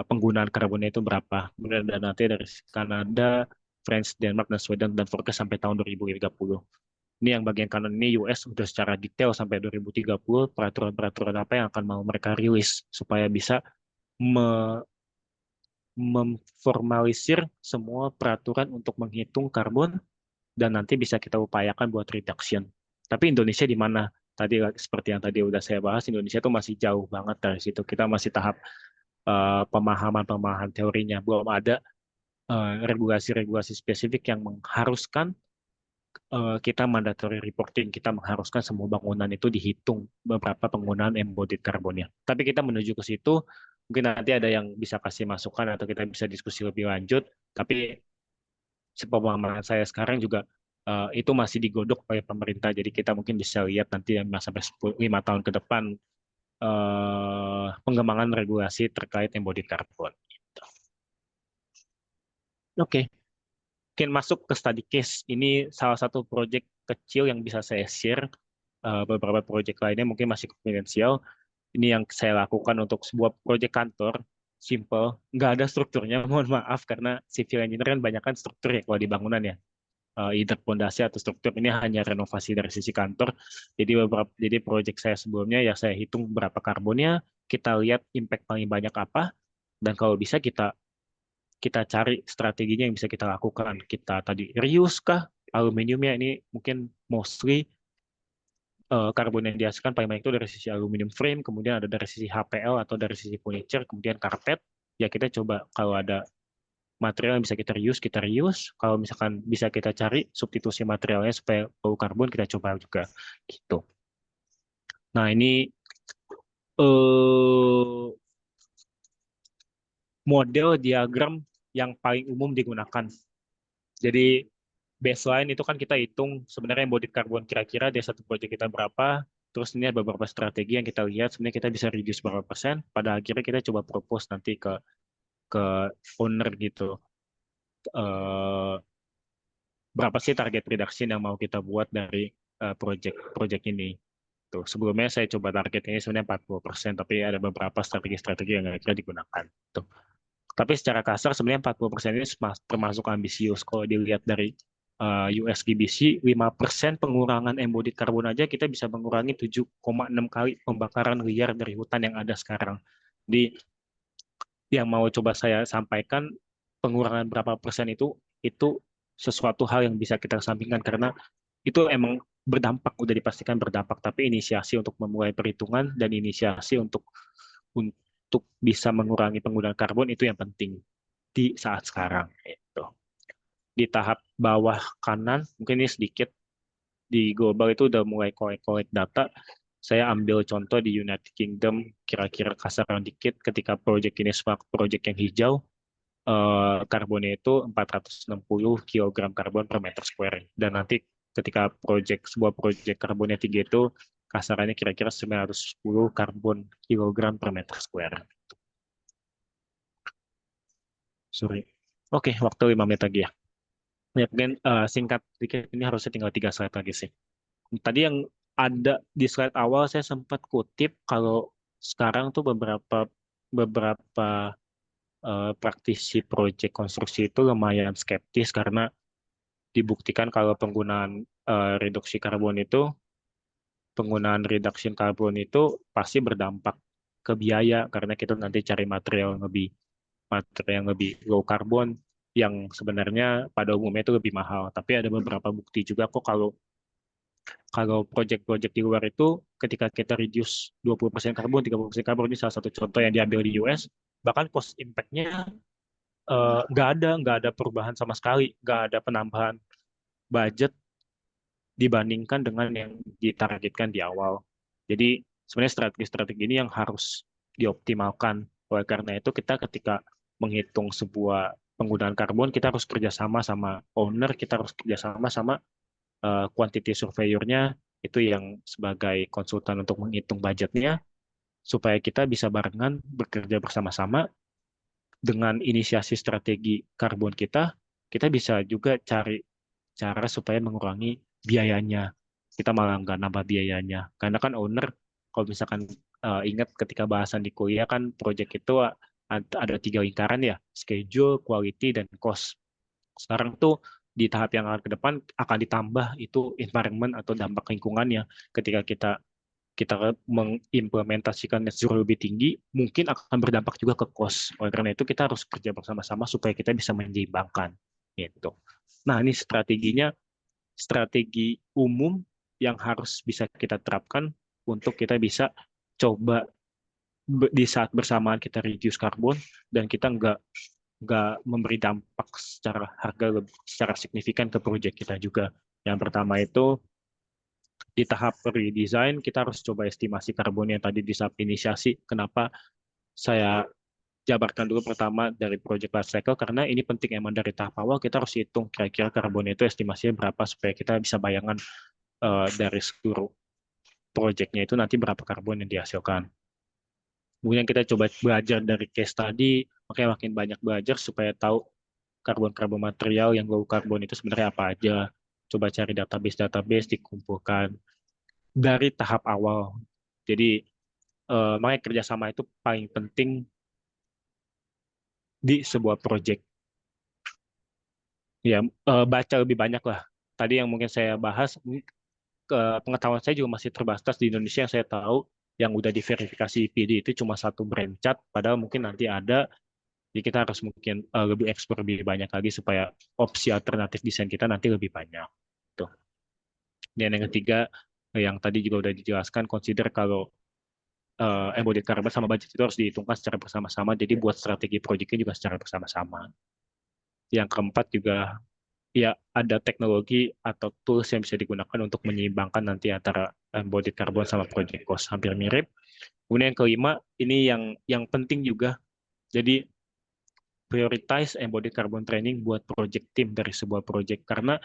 penggunaan karbonnya itu berapa. Kemudian ada nanti dari Kanada, France, Denmark, dan Sweden, dan forecast sampai tahun 2030. Ini yang bagian kanan ini US udah secara detail sampai 2030 peraturan-peraturan apa yang akan mau mereka rilis supaya bisa memformalisir semua peraturan untuk menghitung karbon dan nanti bisa kita upayakan buat reduction. Tapi Indonesia di mana? Tadi seperti yang tadi udah saya bahas, Indonesia tuh masih jauh banget dari situ. Kita masih tahap pemahaman teorinya. Belum ada regulasi-regulasi spesifik yang mengharuskan kita mandatory reporting. Kita mengharuskan semua bangunan itu dihitung beberapa penggunaan embodied karbonnya. Tapi kita menuju ke situ, mungkin nanti ada yang bisa kasih masukan atau kita bisa diskusi lebih lanjut. Tapi sepemahaman saya sekarang juga itu masih digodok oleh pemerintah. Jadi kita mungkin bisa lihat nanti 5 tahun ke depan pengembangan regulasi terkait embodied carbon. Oke, mungkin masuk ke study case. Ini salah satu proyek kecil yang bisa saya share. Beberapa proyek lainnya mungkin masih konfidensial. Ini yang saya lakukan untuk sebuah proyek kantor, simple, nggak ada strukturnya. Mohon maaf karena civil engineer kan banyak kan struktur ya kalau di bangunan ya. Either pondasi atau struktur, ini hanya renovasi dari sisi kantor. Jadi proyek saya sebelumnya ya saya hitung berapa karbonnya, kita lihat impact paling banyak apa, dan kalau bisa kita cari strateginya yang bisa kita lakukan. Kita tadi reuse kah aluminiumnya, ini mungkin mostly karbon yang dihasilkan paling banyak itu dari sisi aluminium frame, kemudian ada dari sisi HPL atau dari sisi furniture, kemudian karpet. Ya kita coba kalau ada material yang bisa kita reuse. Kalau misalkan bisa kita cari substitusi materialnya supaya low karbon, kita coba juga gitu. Nah, ini model diagram yang paling umum digunakan. Jadi baseline itu kan kita hitung sebenarnya embodied carbon kira-kira dari satu proyek kita berapa. Terus ini ada beberapa strategi yang kita lihat sebenarnya kita bisa reduce berapa persen. Pada akhirnya kita coba propose nanti ke owner gitu. Berapa sih target reduction yang mau kita buat dari project ini. Tuh, sebelumnya saya coba target ini sebenarnya 40%, tapi ada beberapa strategi-strategi yang kira digunakan. Tuh. Tapi secara kasar sebenarnya 40% ini termasuk ambisius. Kalau dilihat dari USGBC, 5% pengurangan embodied carbon aja kita bisa mengurangi 7,6 kali pembakaran liar dari hutan yang ada sekarang. Di yang mau coba saya sampaikan, pengurangan berapa persen itu sesuatu hal yang bisa kita sampingkan karena itu emang berdampak, udah dipastikan berdampak, tapi inisiasi untuk memulai perhitungan dan inisiasi untuk bisa mengurangi penggunaan karbon itu yang penting di saat sekarang. Itu. Di tahap bawah kanan, mungkin ini sedikit, di global itu udah mulai collect data. Saya ambil contoh di United Kingdom, kira-kira kasaran dikit, ketika proyek ini sebuah proyek yang hijau, karbonnya itu 460 kg karbon per meter square. Dan nanti ketika sebuah proyek karbonnya tinggi itu, kasarannya kira-kira 910 karbon kilogram per meter square. Sorry. Oke, waktu 5 menit lagi ya. Ya, mungkin singkat dikit, ini harusnya tinggal 3 slide lagi sih. Tadi yang ada di slide awal saya sempat kutip kalau sekarang tuh beberapa praktisi proyek konstruksi itu lumayan skeptis karena dibuktikan kalau penggunaan penggunaan reduction karbon itu pasti berdampak ke biaya karena kita nanti cari material yang lebih low karbon yang sebenarnya pada umumnya itu lebih mahal. Tapi ada beberapa bukti juga kok kalau proyek-proyek di luar itu ketika kita reduce 20% karbon, 30% karbon, ini salah satu contoh yang diambil di US, bahkan cost impact-nya nggak ada perubahan sama sekali, nggak ada penambahan budget dibandingkan dengan yang ditargetkan di awal. Jadi sebenarnya strategi-strategi ini yang harus dioptimalkan. Oleh karena itu kita ketika menghitung sebuah penggunaan karbon, kita harus kerjasama sama owner, kita harus kerjasama sama quantity surveyor-nya, itu yang sebagai konsultan untuk menghitung budgetnya, supaya kita bisa barengan bekerja bersama-sama dengan inisiasi strategi karbon kita bisa juga cari cara supaya mengurangi biayanya. Kita malah nggak nambah biayanya. Karena kan owner, kalau misalkan ingat ketika bahasan di kuliah kan project itu ada 3 lingkaran ya, schedule, quality, dan cost. Sekarang tuh di tahap yang akan ke depan akan ditambah itu environment atau dampak lingkungannya. Ketika kita mengimplementasikan net zero lebih tinggi, mungkin akan berdampak juga ke cost. Oleh karena itu kita harus kerja bersama-sama supaya kita bisa menyeimbangkan. Gitu. Nah, ini strateginya, strategi umum yang harus bisa kita terapkan untuk kita bisa coba di saat bersamaan kita reduce karbon dan kita nggak memberi dampak secara signifikan ke proyek kita juga. Yang pertama itu di tahap redesign kita harus coba estimasi karbon yang tadi di tahap inisiasi. Kenapa saya jabarkan dulu pertama dari project life cycle, karena ini penting emang dari tahap awal kita harus hitung kira-kira karbon itu estimasinya berapa supaya kita bisa bayangan dari seluruh projectnya itu nanti berapa karbon yang dihasilkan. Kemudian kita coba belajar dari case tadi, makanya makin banyak belajar supaya tahu karbon-karbon material yang low karbon itu sebenarnya apa aja. Coba cari database dikumpulkan dari tahap awal. Jadi makanya kerjasama itu paling penting di sebuah project. Ya, baca lebih banyak lah. Tadi yang mungkin saya bahas, pengetahuan saya juga masih terbatas di Indonesia. Yang saya tahu yang udah diverifikasi IPD itu cuma 1 brand cat, padahal mungkin nanti ada. Jadi kita harus mungkin lebih eksplor lebih banyak lagi supaya opsi alternatif desain kita nanti lebih banyak. Tuh. Dan yang ketiga, yang tadi juga udah dijelaskan, consider kalau embodied carbon sama budget itu harus dihitungkan secara bersama-sama, jadi buat strategi proyeknya juga secara bersama-sama. Yang keempat juga ya ada teknologi atau tools yang bisa digunakan untuk menyeimbangkan nanti antara embodied carbon sama project cost hampir mirip. Kemudian yang kelima ini yang penting juga. Jadi prioritize embodied carbon training buat project team dari sebuah project karena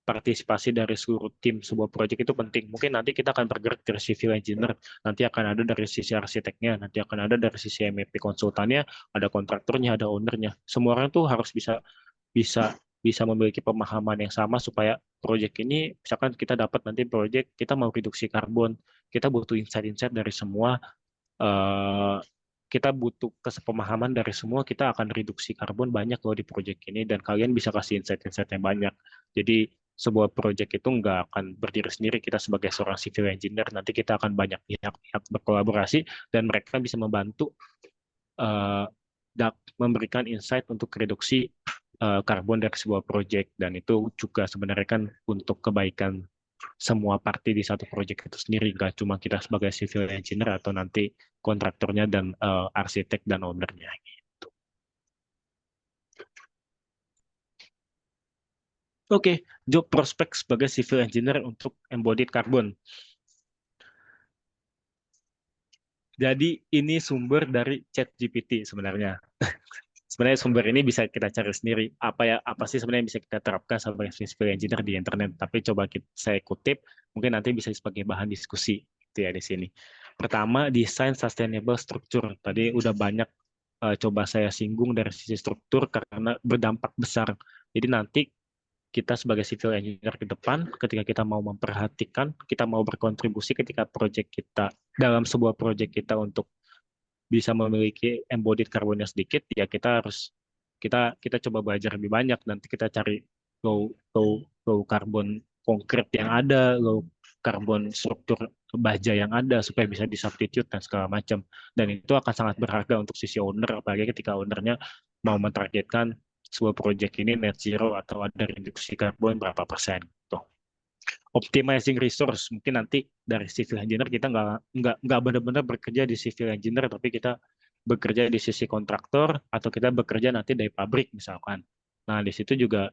partisipasi dari seluruh tim sebuah project itu penting. Mungkin nanti kita akan bergerak dari civil engineer, nanti akan ada dari sisi arsiteknya, nanti akan ada dari sisi MEP konsultannya, ada kontraktornya, ada ownernya. Semua orang tuh harus bisa bisa bisa memiliki pemahaman yang sama supaya project ini, misalkan kita dapat nanti project kita mau reduksi karbon, kita butuh insight-insight dari semua, kita butuh kesepemahaman dari semua, kita akan reduksi karbon banyak loh di project ini, dan kalian bisa kasih insight-insight yang banyak. Jadi sebuah project itu nggak akan berdiri sendiri, kita sebagai seorang civil engineer, nanti kita akan banyak pihak berkolaborasi, dan mereka bisa membantu memberikan insight untuk reduksi karbon dari sebuah project, dan itu juga sebenarnya kan untuk kebaikan semua parti di satu project itu sendiri, nggak cuma kita sebagai civil engineer atau nanti kontraktornya dan arsitek dan ownernya gitu. Oke, job prospect sebagai civil engineer untuk embodied carbon. Jadi ini sumber dari ChatGPT sebenarnya. Sebenarnya sumber ini bisa kita cari sendiri. Apa sih sebenarnya yang bisa kita terapkan sebagai civil engineer di internet. Tapi coba saya kutip, mungkin nanti bisa sebagai bahan diskusi gitu ya di sini. Pertama, design sustainable structure. Tadi udah banyak coba saya singgung dari sisi struktur karena berdampak besar. Jadi nanti kita sebagai civil engineer ke depan, ketika kita mau memperhatikan, kita mau berkontribusi ketika project kita, dalam sebuah project kita untuk bisa memiliki embodied carbonnya sedikit, ya kita harus kita coba belajar lebih banyak. Nanti kita cari low carbon konkret yang ada, low carbon struktur baja yang ada supaya bisa disubstitute dan segala macam. Dan itu akan sangat berharga untuk sisi owner, apalagi ketika ownernya mau mentargetkan sebuah project ini net zero atau ada reduksi karbon berapa persen. Tuh. Optimizing resource, mungkin nanti dari civil engineer kita nggak benar-benar bekerja di civil engineer, tapi kita bekerja di sisi kontraktor atau kita bekerja nanti dari pabrik misalkan. Nah di situ juga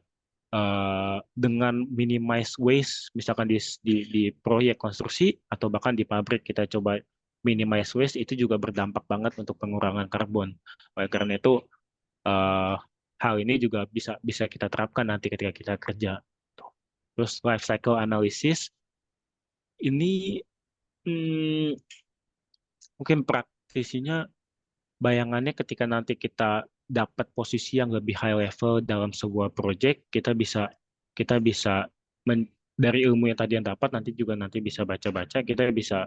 dengan minimize waste, misalkan di proyek konstruksi atau bahkan di pabrik kita coba minimize waste, itu juga berdampak banget untuk pengurangan karbon. Oleh karena itu hal ini juga bisa kita terapkan nanti ketika kita kerja. Terus life cycle analysis ini mungkin praktisinya bayangannya ketika nanti kita dapat posisi yang lebih high level dalam sebuah project, kita bisa dari ilmu yang tadi yang dapat nanti bisa baca-baca, kita bisa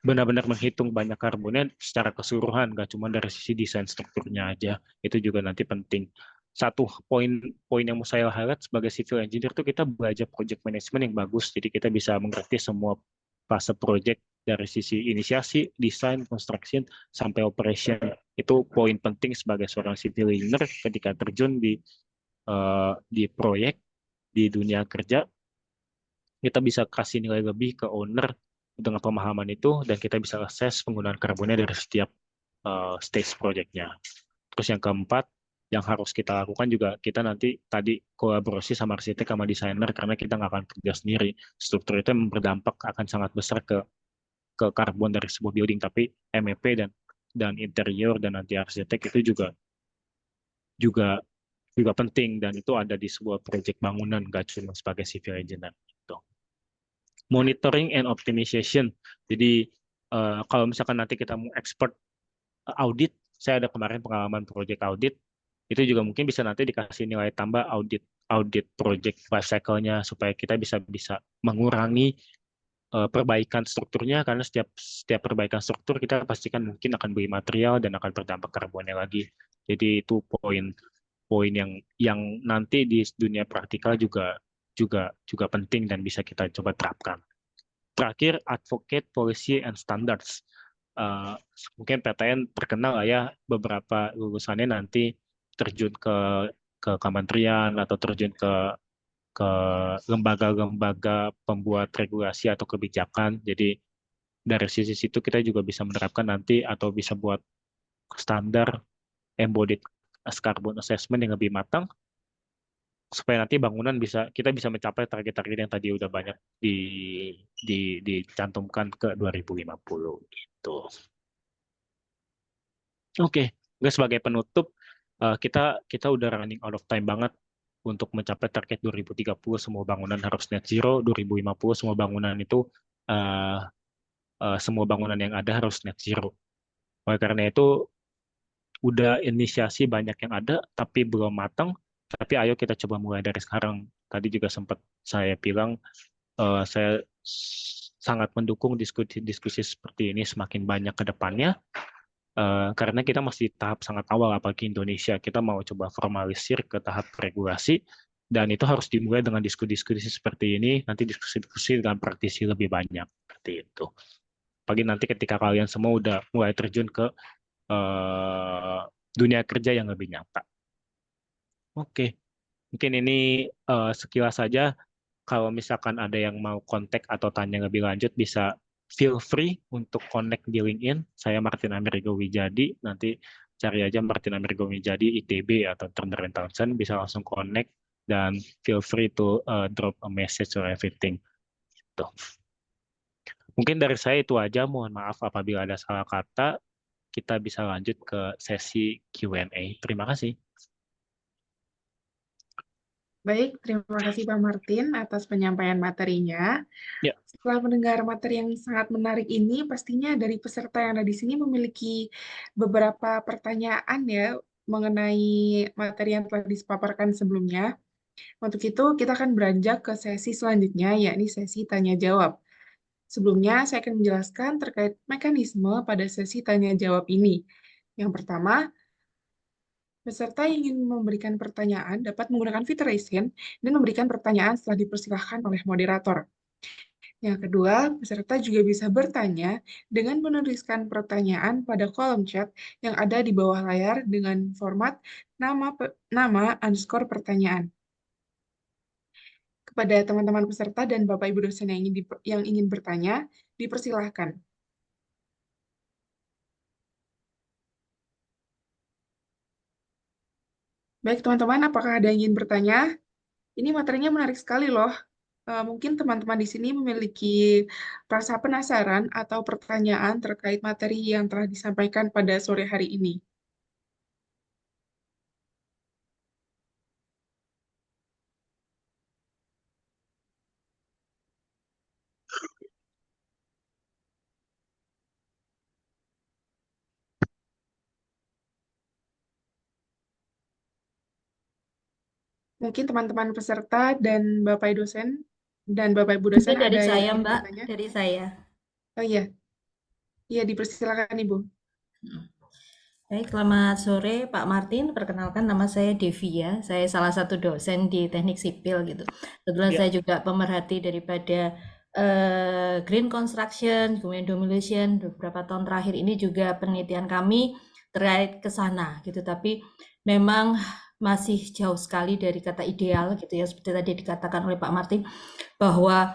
benar-benar menghitung banyak karbonnya secara keseluruhan, nggak cuma dari sisi desain strukturnya aja. Itu juga nanti penting. Satu poin yang mau saya highlight sebagai civil engineer itu kita belajar project management yang bagus, jadi kita bisa mengerti semua fase project dari sisi inisiasi, desain, construction, sampai operation. Itu poin penting sebagai seorang civil engineer ketika terjun di proyek, di dunia kerja. Kita bisa kasih nilai lebih ke owner dengan pemahaman itu, dan kita bisa assess penggunaan karbonnya dari setiap stage projectnya. Terus yang keempat, yang harus kita lakukan juga, kita nanti tadi kolaborasi sama arsitek sama desainer, karena kita nggak akan kerja sendiri. Struktur itu berdampak akan sangat besar ke karbon dari sebuah building, tapi MEP dan interior dan nanti arsitek itu juga penting, dan itu ada di sebuah proyek bangunan, nggak cuma sebagai civil engineer. Gitu. Monitoring and optimization. Jadi kalau misalkan nanti kita mau expert audit, saya ada kemarin pengalaman proyek audit, itu juga mungkin bisa nanti dikasih nilai tambah audit project life cycle-nya supaya kita bisa mengurangi perbaikan strukturnya, karena setiap perbaikan struktur kita pastikan mungkin akan beli material dan akan berdampak karbonnya lagi. Jadi itu poin yang nanti di dunia praktikal juga penting dan bisa kita coba terapkan. Terakhir, advocate policy and standards. Mungkin PTN terkenal lah ya, beberapa lulusannya nanti terjun ke kementerian atau terjun ke lembaga-lembaga pembuat regulasi atau kebijakan. Jadi dari sisi situ kita juga bisa menerapkan nanti atau bisa buat standar embodied carbon assessment yang lebih matang. supaya nanti bangunan kita bisa mencapai target-target yang tadi udah banyak dicantumkan ke 2050 gitu. Oke, Guys, sebagai penutup, kita udah running out of time banget untuk mencapai target 2030 semua bangunan harus net zero, 2050 semua bangunan itu semua bangunan yang ada harus net zero. Oleh karena itu udah inisiasi banyak yang ada tapi belum matang. Tapi ayo kita coba mulai dari sekarang. Tadi juga sempat saya bilang saya sangat mendukung diskusi seperti ini semakin banyak ke depannya. Karena kita masih tahap sangat awal, apalagi Indonesia. Kita mau coba formalisir ke tahap regulasi, dan itu harus dimulai dengan diskusi-diskusi seperti ini, nanti diskusi-diskusi dengan praktisi lebih banyak. Seperti itu. Apalagi nanti ketika kalian semua udah mulai terjun ke dunia kerja yang lebih nyata. Oke, mungkin ini sekilas saja. Kalau misalkan ada yang mau kontak atau tanya lebih lanjut, bisa feel free untuk connect di LinkedIn. Saya Martin Amerigo Wijadi. Nanti cari aja Martin Amerigo Wijadi, ITB atau Turner & Townsend, bisa langsung connect dan feel free to drop a message or everything. Tuh. Mungkin dari saya itu aja. Mohon maaf apabila ada salah kata. Kita bisa lanjut ke sesi Q&A. Terima kasih. Baik, terima kasih Pak Martin atas penyampaian materinya. Ya. Setelah mendengar materi yang sangat menarik ini, pastinya dari peserta yang ada di sini memiliki beberapa pertanyaan ya mengenai materi yang telah dipaparkan sebelumnya. Untuk itu, kita akan beranjak ke sesi selanjutnya, yakni sesi tanya-jawab. Sebelumnya, saya akan menjelaskan terkait mekanisme pada sesi tanya-jawab ini. Yang pertama, peserta yang ingin memberikan pertanyaan dapat menggunakan fitur raise hand dan memberikan pertanyaan setelah dipersilahkan oleh moderator. Yang kedua, peserta juga bisa bertanya dengan menuliskan pertanyaan pada kolom chat yang ada di bawah layar dengan format nama _pertanyaan. Kepada teman-teman peserta dan Bapak Ibu dosen yang ingin bertanya, dipersilahkan. Baik teman-teman, apakah ada yang ingin bertanya? Ini materinya menarik sekali loh. Mungkin teman-teman di sini memiliki rasa penasaran atau pertanyaan terkait materi yang telah disampaikan pada sore hari ini. Mungkin teman-teman peserta dan Bapak Ibu dosen Mungkin dari ada saya, yang ingin Mbak, bertanya? dari saya. Oh iya. Iya, dipersilakan Ibu. Baik, selamat sore Pak Martin. Perkenalkan nama saya Devi ya. Saya salah satu dosen di Teknik Sipil gitu. Kebetulan saya juga pemerhati daripada Green Construction, kemudian Demolition. Beberapa tahun terakhir ini juga penelitian kami terkait ke sana gitu. Tapi memang masih jauh sekali dari kata ideal gitu ya. Seperti tadi dikatakan oleh Pak Martin bahwa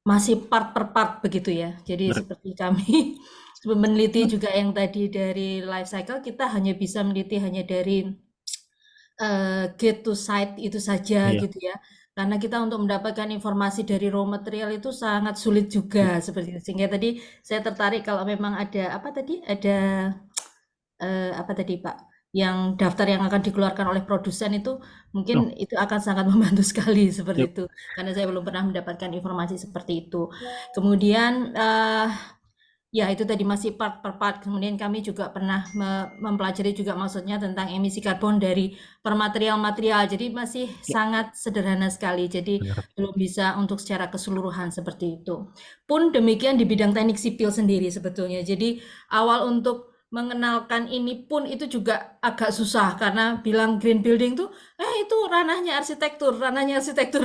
masih part per part begitu ya. Jadi seperti kami meneliti juga yang tadi dari life cycle, kita hanya bisa meneliti hanya dari get to site itu saja gitu ya. Karena kita untuk mendapatkan informasi dari raw material itu sangat sulit juga seperti itu. Sehingga tadi saya tertarik kalau memang ada apa tadi Pak, yang daftar yang akan dikeluarkan oleh produsen itu mungkin itu akan sangat membantu sekali seperti itu. Karena saya belum pernah mendapatkan informasi seperti itu. Kemudian ya itu tadi masih part per part. Kemudian kami juga pernah mempelajari juga maksudnya tentang emisi karbon dari permaterial-material. Jadi masih sangat sederhana sekali. Jadi belum bisa untuk secara keseluruhan seperti itu. Pun demikian di bidang teknik sipil sendiri sebetulnya. Jadi awal untuk mengenalkan ini pun itu juga agak susah karena bilang green building tuh itu ranahnya arsitektur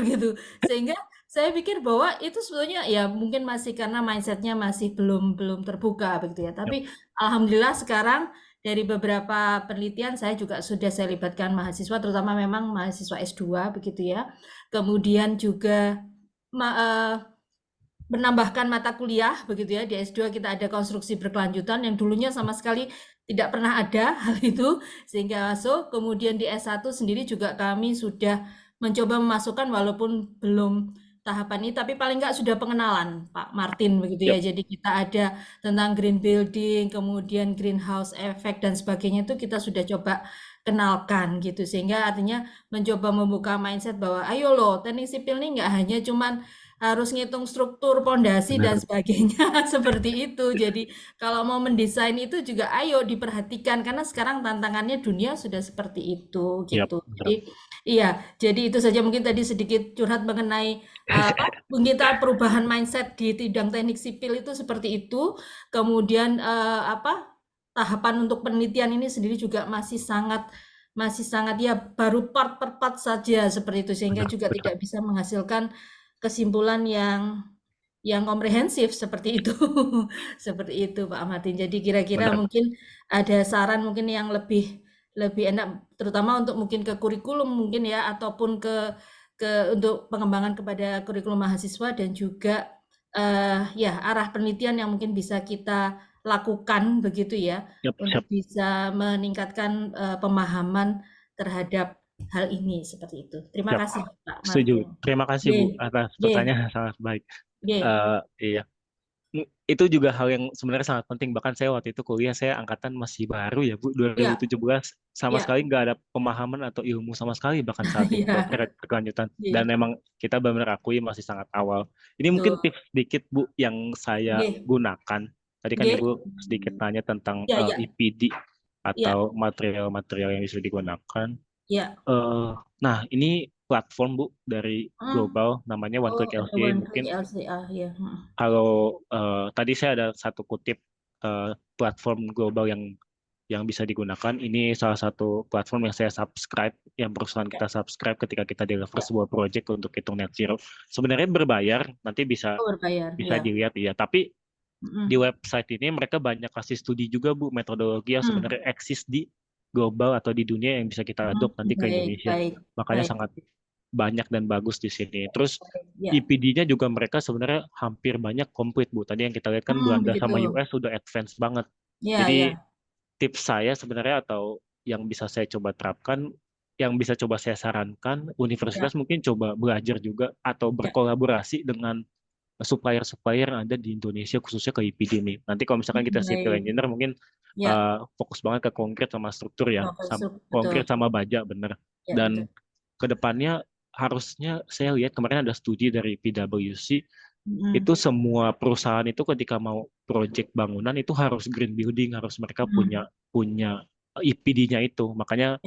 gitu. Sehingga saya pikir bahwa itu sebetulnya ya mungkin masih karena mindsetnya masih belum terbuka begitu ya. Tapi alhamdulillah sekarang dari beberapa penelitian saya juga sudah saya libatkan mahasiswa, terutama memang mahasiswa S2 begitu ya. Kemudian juga menambahkan mata kuliah begitu ya. Di S2 kita ada konstruksi berkelanjutan yang dulunya sama sekali tidak pernah ada hal itu sehingga masuk. Kemudian di S1 sendiri juga kami sudah mencoba memasukkan walaupun belum tahapan ini, tapi paling nggak sudah pengenalan Pak Martin begitu ya. Jadi kita ada tentang green building, kemudian greenhouse effect dan sebagainya itu kita sudah coba kenalkan gitu, sehingga artinya mencoba membuka mindset bahwa ayo loh, teknik sipil ini nggak hanya cuman harus ngitung struktur pondasi dan Benar. sebagainya seperti itu. Jadi kalau mau mendesain itu juga ayo diperhatikan karena sekarang tantangannya dunia sudah seperti itu Yap, gitu. benar. Jadi iya, jadi itu saja mungkin tadi sedikit curhat mengenai mungkin perubahan mindset di bidang teknik sipil itu seperti itu. Kemudian tahapan untuk penelitian ini sendiri juga masih sangat ya baru part per part saja seperti itu, sehingga Benar, juga benar. tidak bisa menghasilkan kesimpulan yang komprehensif seperti itu. Seperti itu Pak Martin. Jadi kira-kira Benar. mungkin ada saran mungkin yang lebih enak terutama untuk mungkin ke kurikulum mungkin ya, ataupun ke untuk pengembangan kepada kurikulum mahasiswa dan juga ya arah penelitian yang mungkin bisa kita lakukan begitu ya, Yap, untuk siap. bisa meningkatkan pemahaman terhadap hal ini seperti itu. Terima Siap. kasih Pak Setuju. Martin. Terima kasih Bu atas Ye, pertanyaan sangat baik. ye, Iya. Itu juga hal yang sebenarnya sangat penting. Bahkan saya waktu itu kuliah, saya angkatan masih baru ya Bu, ya, 2017. Sama ya, sekali nggak ada pemahaman atau ilmu sama sekali bahkan saat itu ya, berkelanjutan. ye, Dan memang kita benar-benar akui masih sangat awal. Ini mungkin betul. tips sedikit Bu yang saya Ye, gunakan. Tadi kan ye, Ibu sedikit tanya tentang ya, ya, EPD ya, atau material-material yang bisa digunakan. ya. Nah, ini platform Bu dari global namanya One Oh, Click ada LCA. One Mungkin Click LCA ya. kalau tadi saya ada satu kutip platform global yang bisa digunakan. Ini salah satu platform yang saya subscribe, yang perusahaan kita subscribe ketika kita deliver sebuah project untuk hitung net zero. Sebenarnya berbayar, nanti bisa Oh, berbayar ya. dilihat ya. Tapi di website ini mereka banyak kasih studi juga Bu, metodologi yang sebenarnya eksis di global atau di dunia yang bisa kita adopt nanti ke Indonesia. Makanya sangat banyak dan bagus di sini. Terus ya. EPD-nya juga mereka sebenarnya hampir banyak komplit Bu. Tadi yang kita lihat kan Belanda Begitu. sama US sudah advance banget. Ya, Jadi ya. tips saya sebenarnya atau yang bisa saya coba terapkan, yang bisa coba saya sarankan, universitas mungkin coba belajar juga atau berkolaborasi dengan supplier-supplier yang ada di Indonesia khususnya ke EPD nih. Nanti kalau misalkan kita civil engineer mungkin fokus banget ke konkret sama struktur ya, konkret sama baja bener. Ya, dan kedepannya harusnya saya lihat kemarin ada studi dari PwC itu semua perusahaan itu ketika mau project bangunan itu harus green building, harus mereka punya EPD-nya itu. Makanya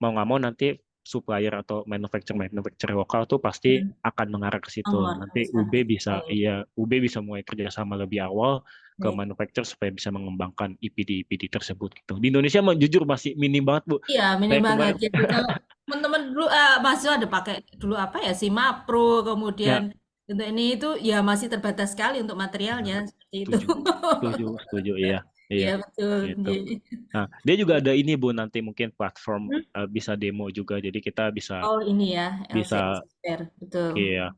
mau nggak mau nanti supplier atau manufacturer lokal tuh pasti akan mengarah ke situ. Nanti UB bisa mulai kerjasama lebih awal ke manufacturer supaya bisa mengembangkan EPD tersebut gitu. Di Indonesia jujur masih minim banget Bu. Iya, minim banget. Jadi kalau teman-teman dulu mahasiswa ada pakai dulu apa ya, Simapro, kemudian untuk ini itu ya masih terbatas sekali untuk materialnya seperti itu. Setuju, iya. Iya, betul. Gitu. Nah, dia juga ada ini Bu, nanti mungkin platform bisa demo juga. Jadi kita bisa ini ya, bisa betul. Iya.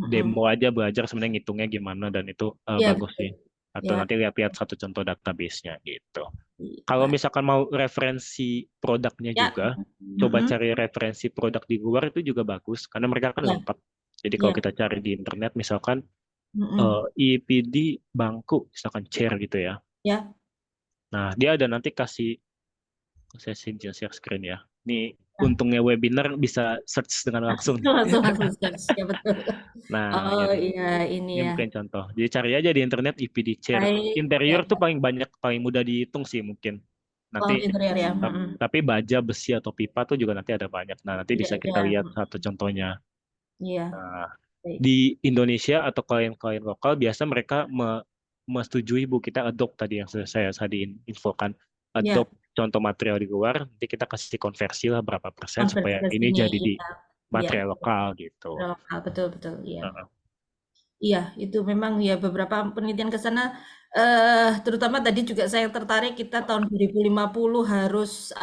Demo aja belajar sebenarnya ngitungnya gimana dan itu bagus betul. sih. Atau nanti lihat satu contoh database-nya gitu. Kalau misalkan mau referensi produknya juga, coba cari referensi produk di luar itu juga bagus karena mereka kan lengkap. Jadi kalau kita cari di internet misalkan EPD bangku, misalkan chair gitu ya. Nah, dia ada nanti kasih saya share screen ya. Ini untungnya webinar bisa search dengan langsung. Langsung search, ya betul. Nah, iya ini ya. mungkin contoh. Jadi cari aja di internet EPD chair. Interior tuh paling mudah dihitung sih mungkin. Nanti interior ya. Tapi baja, besi atau pipa tuh juga nanti ada banyak. Nah, nanti bisa kita lihat satu contohnya. Iya. Nah, di Indonesia atau klien-klien lokal biasa mereka menyetujui Bu, kita adopt tadi yang saya infokan. Adopt contoh material di luar, nanti kita kasih konversi lah berapa persen supaya ini jadi di material lokal gitu. Betul, iya. Iya, itu memang ya beberapa penelitian ke sana, terutama tadi juga saya tertarik kita tahun 2050 harus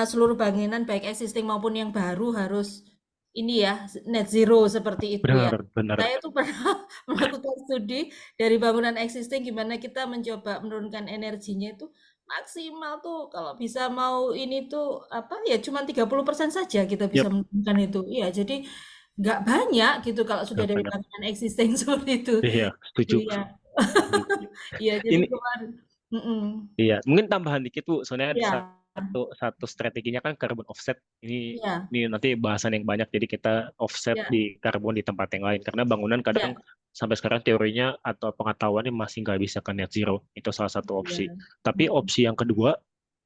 seluruh bangunan baik existing maupun yang baru harus ini ya net zero seperti itu ya. Benar. Saya tuh pernah melakukan studi dari bangunan existing gimana kita mencoba menurunkan energinya itu maksimal tuh kalau bisa mau ini tuh apa ya cuma 30% saja kita bisa Yap, menemukan itu. Iya, jadi nggak banyak gitu kalau sudah nggak dari banyak. bangunan existing seperti itu. Iya, setuju. Iya. Setuju. Iya, jadi Ini kemarin. Mm-mm. iya, mungkin tambahan dikit Bu, soalnya ada Iya, satu strateginya kan carbon offset. iya, Ini nanti bahasan yang banyak, jadi kita offset iya, di karbon di tempat yang lain. Karena bangunan kadang iya, sampai sekarang teorinya atau pengetahuannya masih nggak bisa ke net zero. Itu salah satu iya. opsi. Tapi Mm-mm. opsi yang kedua,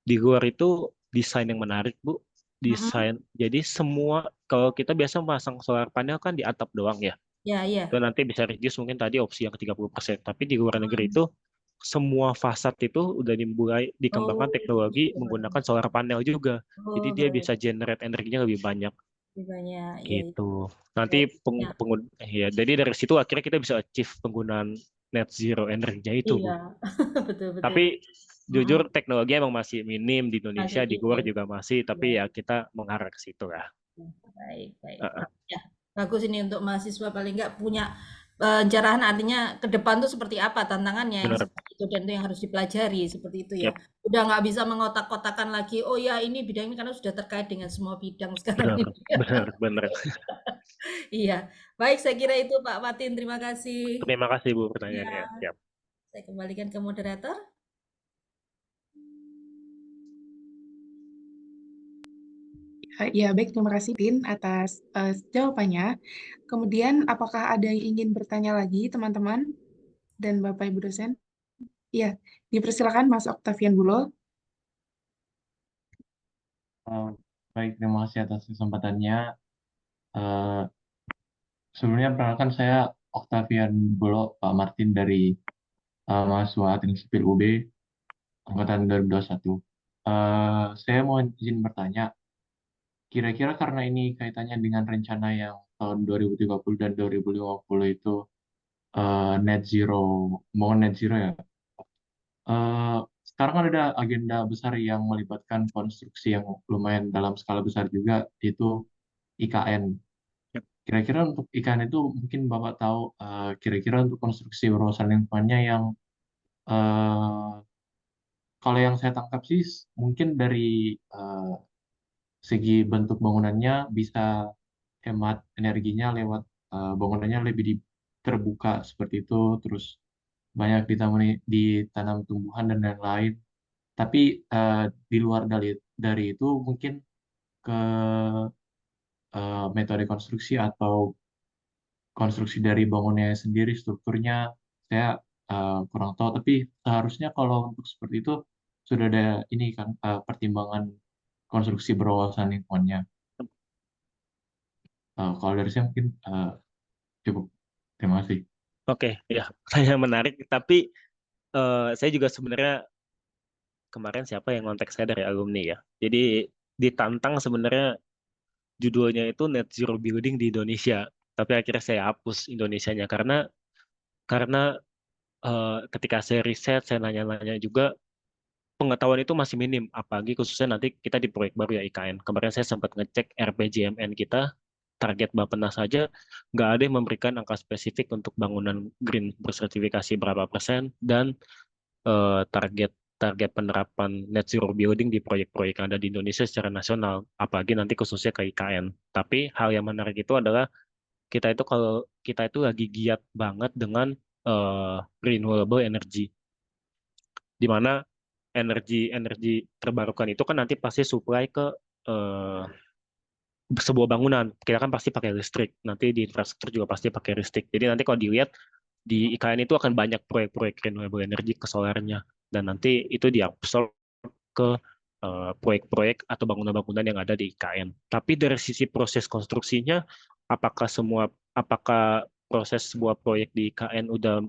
di luar itu desain yang menarik Bu. Mm-mm. Desain, jadi semua, kalau kita biasa memasang solar panel kan di atap doang ya. Iya, iya. Itu nanti bisa reduce mungkin tadi opsi yang ke 30%. Tapi di luar negeri Mm. itu semua fasad itu udah dimulai dikembangkan Oh, teknologi menggunakan solar panel juga. Jadi oh, dia baik. bisa generate energinya lebih banyak Lebih banyak. Iya, iya. gitu. Nanti Baik. Ya, ya, jadi dari situ akhirnya kita bisa achieve penggunaan net zero energinya itu, iya, Bu. betul, betul. Tapi Mm-mm. jujur teknologi emang masih minim di Indonesia, Masih di luar minim. juga masih, Iya. tapi ya kita mengarah ke situ lah. Baik, baik. Heeh, Ya, bagus ini untuk mahasiswa paling nggak punya pencerahan artinya ke depan tuh seperti apa tantangannya yang benar. seperti itu dan itu yang harus dipelajari seperti itu ya. Yap, Udah nggak bisa mengotak-kotakan lagi. Oh ya ini bidang ini karena sudah terkait dengan semua bidang sekarang benar, ini. benar, benar. Iya, baik saya kira itu Pak Fatin. Terima kasih. Terima kasih Bu Ya, pertanyaannya. Yap. saya kembalikan ke moderator. Ya, baik, terima kasih Tin atas jawabannya. Kemudian, apakah ada yang ingin bertanya lagi, teman-teman dan Bapak Ibu dosen? Iya, dipersilakan Mas Octavian Bulo. Eh, Baik, terima kasih atas kesempatannya. Eh, Sebelumnya perkenalkan saya Octavian Bolo, Pak Martin dari mahasiswa Teknik Sipil UB angkatan 2021. Saya mau izin bertanya, kira-kira karena ini kaitannya dengan rencana yang tahun 2030 dan 2050 itu net zero, mau net zero ya. Eh, Sekarang kan ada agenda besar yang melibatkan konstruksi yang lumayan dalam skala besar juga, yaitu IKN. Yap. Kira-kira untuk ikan itu mungkin Bapak tahu kira-kira untuk konstruksi berwawasan lingkungannya yang eh, kalau yang saya tangkap sih mungkin dari eh, segi bentuk bangunannya bisa hemat energinya lewat bangunannya lebih terbuka seperti itu, terus banyak ditanam tumbuhan dan lain-lain. Tapi di luar dari itu mungkin ke metode konstruksi atau konstruksi dari bangunannya sendiri, strukturnya saya kurang tahu. Tapi seharusnya kalau untuk seperti itu sudah ada ini kan pertimbangan konstruksi berwawasan lingkungannya. Kalau dari saya mungkin cukup. Terima kasih. Oke, ya, saya menarik. Tapi saya juga sebenarnya kemarin siapa yang kontak saya dari alumni ya. Jadi ditantang sebenarnya judulnya itu Net Zero Building di Indonesia. Tapi akhirnya saya hapus Indonesianya karena ketika saya riset, saya nanya-nanya juga pengetahuan itu masih minim, apalagi khususnya nanti kita di proyek baru ya IKN. Kemarin saya sempat ngecek RPJMN kita, target Bappenas saja nggak ada yang memberikan angka spesifik untuk bangunan green bersertifikasi berapa persen dan target target penerapan net zero building di proyek-proyek yang ada di Indonesia secara nasional, apalagi nanti khususnya ke IKN. Tapi hal yang menarik itu adalah kita itu lagi giat banget dengan renewable energy, di mana energi energi terbarukan itu kan nanti pasti supply ke eh, sebuah bangunan. Kita kan pasti pakai listrik. Nanti di infrastruktur juga pasti pakai listrik. Jadi nanti kalau dilihat di IKN itu akan banyak proyek-proyek renewable energy ke solarnya. Dan nanti itu diabsorb ke proyek-proyek atau bangunan-bangunan yang ada di IKN. Tapi dari sisi proses konstruksinya, apakah proses sebuah proyek di IKN udah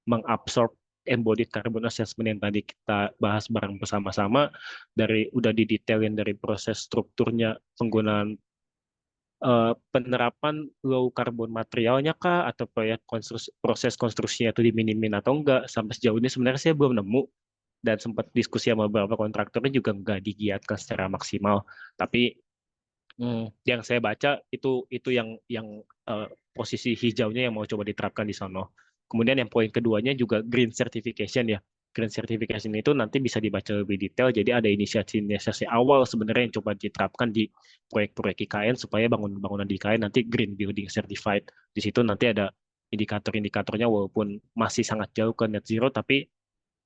mengabsorb embodied carbon assessment yang tadi kita bahas bareng bersama-sama, udah didetailin dari proses strukturnya, penggunaan penerapan low carbon materialnya kah, atau proses konstruksinya itu diminimin atau enggak. Sampai sejauh ini sebenarnya saya belum nemu, dan sempat diskusi sama beberapa kontraktornya juga nggak digiatkan secara maksimal. Tapi yang saya baca itu yang posisi hijaunya yang mau coba diterapkan di sana. Kemudian yang poin keduanya juga green certification ya. green certification itu nanti bisa dibaca lebih detail. Jadi ada inisiasi awal sebenarnya yang coba diterapkan di proyek-proyek IKN supaya bangunan-bangunan di IKN nanti green building certified. Di situ nanti ada indikator-indikatornya walaupun masih sangat jauh ke net zero, tapi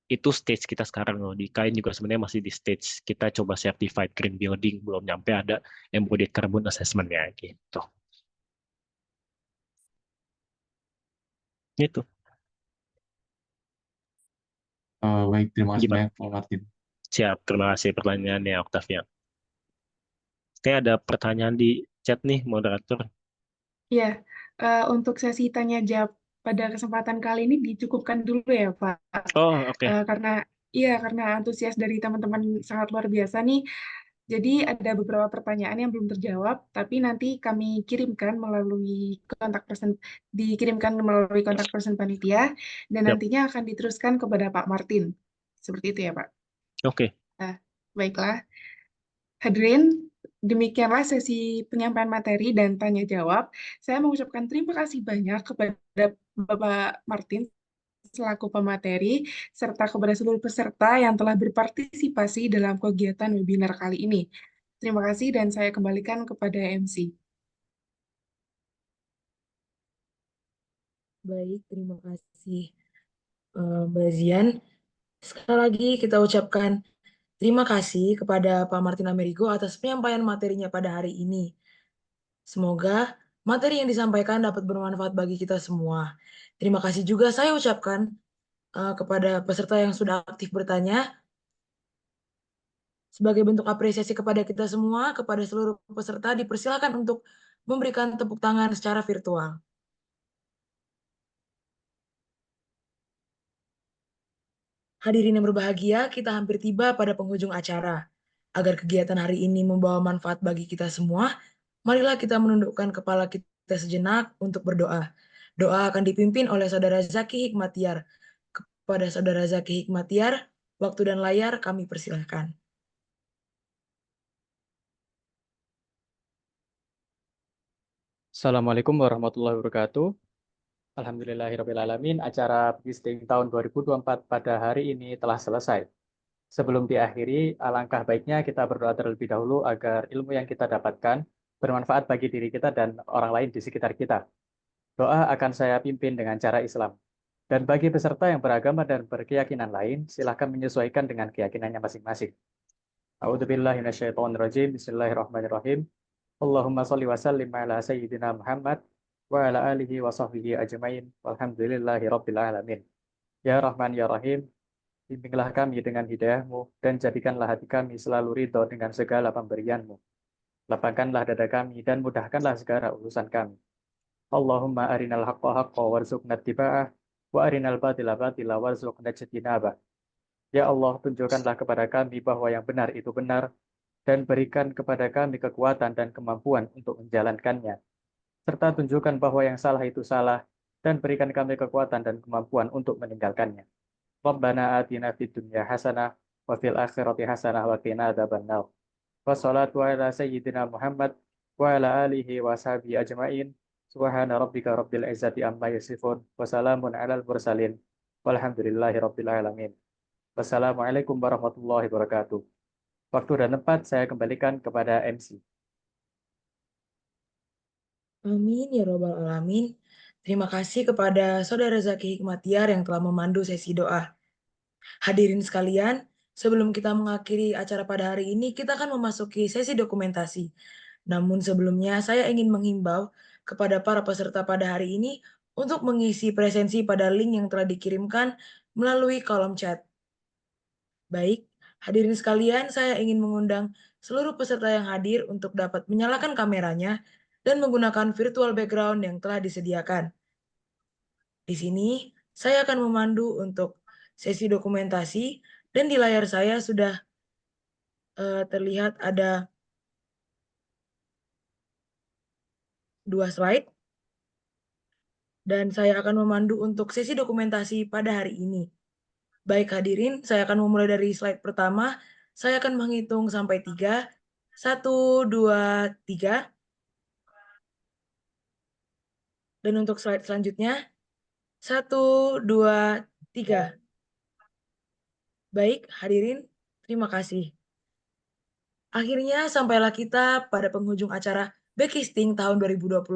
itu stage kita sekarang loh. Di IKN juga sebenarnya masih di stage kita coba certified green building, belum nyampe ada embodied carbon assessment-nya gitu. Gitu. Baik, terima kasih Gimana? banyak Pak Martin. Siap, terima kasih pertanyaannya Octavia. Kayak ada pertanyaan di chat nih, moderator. Ya, untuk sesi tanya jawab pada kesempatan kali ini dicukupkan dulu ya, Pak. Oh, oke. Karena antusias dari teman-teman sangat luar biasa nih. Jadi ada beberapa pertanyaan yang belum terjawab, tapi nanti kami dikirimkan melalui kontak person panitia, dan Yap. nantinya akan diteruskan kepada Pak Martin. Seperti itu ya, Pak. Oke. Nah, baiklah. Hadirin, demikianlah sesi penyampaian materi dan tanya jawab. Saya mengucapkan terima kasih banyak kepada Bapak Martin selaku pemateri, serta kepada seluruh peserta yang telah berpartisipasi dalam kegiatan webinar kali ini. Terima kasih dan saya kembalikan kepada MC. Baik, terima kasih Mbak Zian. Sekali lagi kita ucapkan terima kasih kepada Pak Martin Amerigo atas penyampaian materinya pada hari ini. Semoga materi yang disampaikan dapat bermanfaat bagi kita semua. Terima kasih juga saya ucapkan kepada peserta yang sudah aktif bertanya. Sebagai bentuk apresiasi kepada kita semua, kepada seluruh peserta dipersilakan untuk memberikan tepuk tangan secara virtual. Hadirin yang berbahagia, kita hampir tiba pada penghujung acara. Agar kegiatan hari ini membawa manfaat bagi kita semua, marilah kita menundukkan kepala kita sejenak untuk berdoa. Doa akan dipimpin oleh Saudara Zaki Hikmatiar. Kepada Saudara Zaki Hikmatiar, waktu dan layar kami persilahkan. Assalamualaikum warahmatullahi wabarakatuh. Alhamdulillahirrahmanirrahim. Acara Gisting tahun 2024 pada hari ini telah selesai. Sebelum diakhiri, alangkah baiknya kita berdoa terlebih dahulu agar ilmu yang kita dapatkan bermanfaat bagi diri kita dan orang lain di sekitar kita. Doa akan saya pimpin dengan cara Islam. Dan bagi peserta yang beragama dan berkeyakinan lain, silakan menyesuaikan dengan keyakinannya masing-masing. A'udzubillahiminasyaitonirrajim. Bismillahirrahmanirrahim. Allahumma sholli wa sallim ala sayyidina Muhammad wa ala alihi wa sahbihi ajmain. Walhamdulillahi rabbil alamin. Ya Rahman ya Rahim, bimbinglah kami dengan hidayah-Mu dan jadikanlah hati kami selalu ridho dengan segala pemberian-Mu. Lapangkanlah dada kami dan mudahkanlah segala urusan kami. Allahumma arinal haqqa haqqa warzuqna ittiba'ah wa arinal batila batila warzuqna ijtinabah. Ya Allah, tunjukkanlah kepada kami bahwa yang benar itu benar dan berikan kepada kami kekuatan dan kemampuan untuk menjalankannya. Serta tunjukkan bahwa yang salah itu salah dan berikan kami kekuatan dan kemampuan untuk meninggalkannya. Rabbana atina fid dunya hasanah wa fil akhirati hasanah wa qina adzabannar. Wassalatu ala sayyidina Muhammad wa ala alihi wa sahbihi ajmain. Subhana rabbika rabbil izzati amma yasifun wa salamun alal mursalin. Walhamdulillahi rabbil alamin. Wassalamualaikum warahmatullahi wabarakatuh. Waktu dan tempat saya kembalikan kepada MC. Amin ya robbal alamin. Terima kasih kepada Saudara Zaki Hikmatiar yang telah memandu sesi doa. Hadirin sekalian, sebelum kita mengakhiri acara pada hari ini, kita akan memasuki sesi dokumentasi. Namun sebelumnya, saya ingin menghimbau kepada para peserta pada hari ini untuk mengisi presensi pada link yang telah dikirimkan melalui kolom chat. Baik, hadirin sekalian, saya ingin mengundang seluruh peserta yang hadir untuk dapat menyalakan kameranya dan menggunakan virtual background yang telah disediakan. Di sini, saya akan memandu untuk sesi dokumentasi dan di layar saya sudah terlihat ada 2 slide dan saya akan memandu untuk sesi dokumentasi pada hari ini. Baik hadirin, saya akan memulai dari slide pertama. Saya akan menghitung sampai 3. 1, 2, 3. Dan untuk slide selanjutnya, 1, 2, 3. Baik, hadirin, terima kasih. Akhirnya sampailah kita pada penghujung acara Bekisting tahun 2024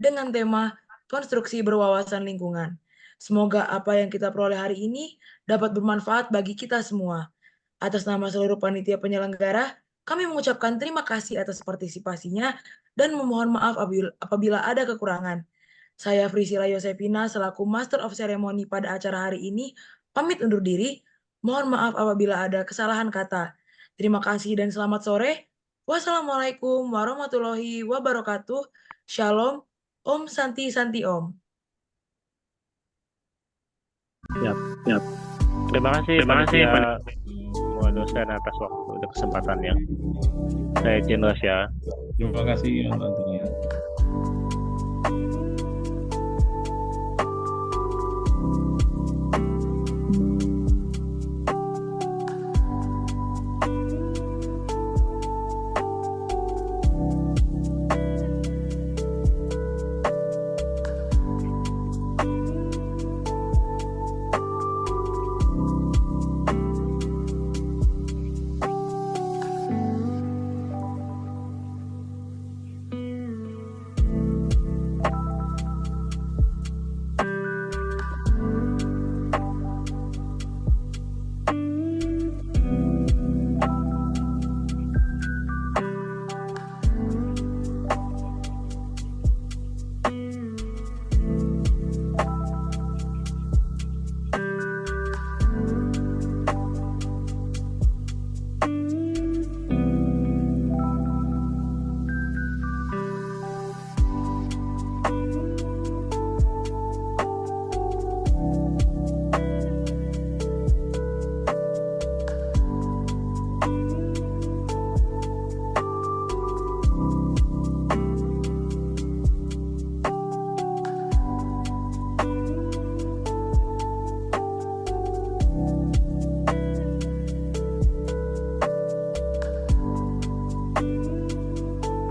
dengan tema konstruksi berwawasan lingkungan. Semoga apa yang kita peroleh hari ini dapat bermanfaat bagi kita semua. Atas nama seluruh panitia penyelenggara, kami mengucapkan terima kasih atas partisipasinya dan memohon maaf apabila ada kekurangan. Saya Priscilla Yosefina selaku Master of Ceremony pada acara hari ini pamit undur diri. Mohon maaf apabila ada kesalahan kata. Terima kasih dan selamat sore. Wassalamualaikum warahmatullahi wabarakatuh. Shalom. Om Santi Santi Om. Terima kasih panitia semua dosen atas waktu dan kesempatannya. Saya izin ya. Terima kasih untuk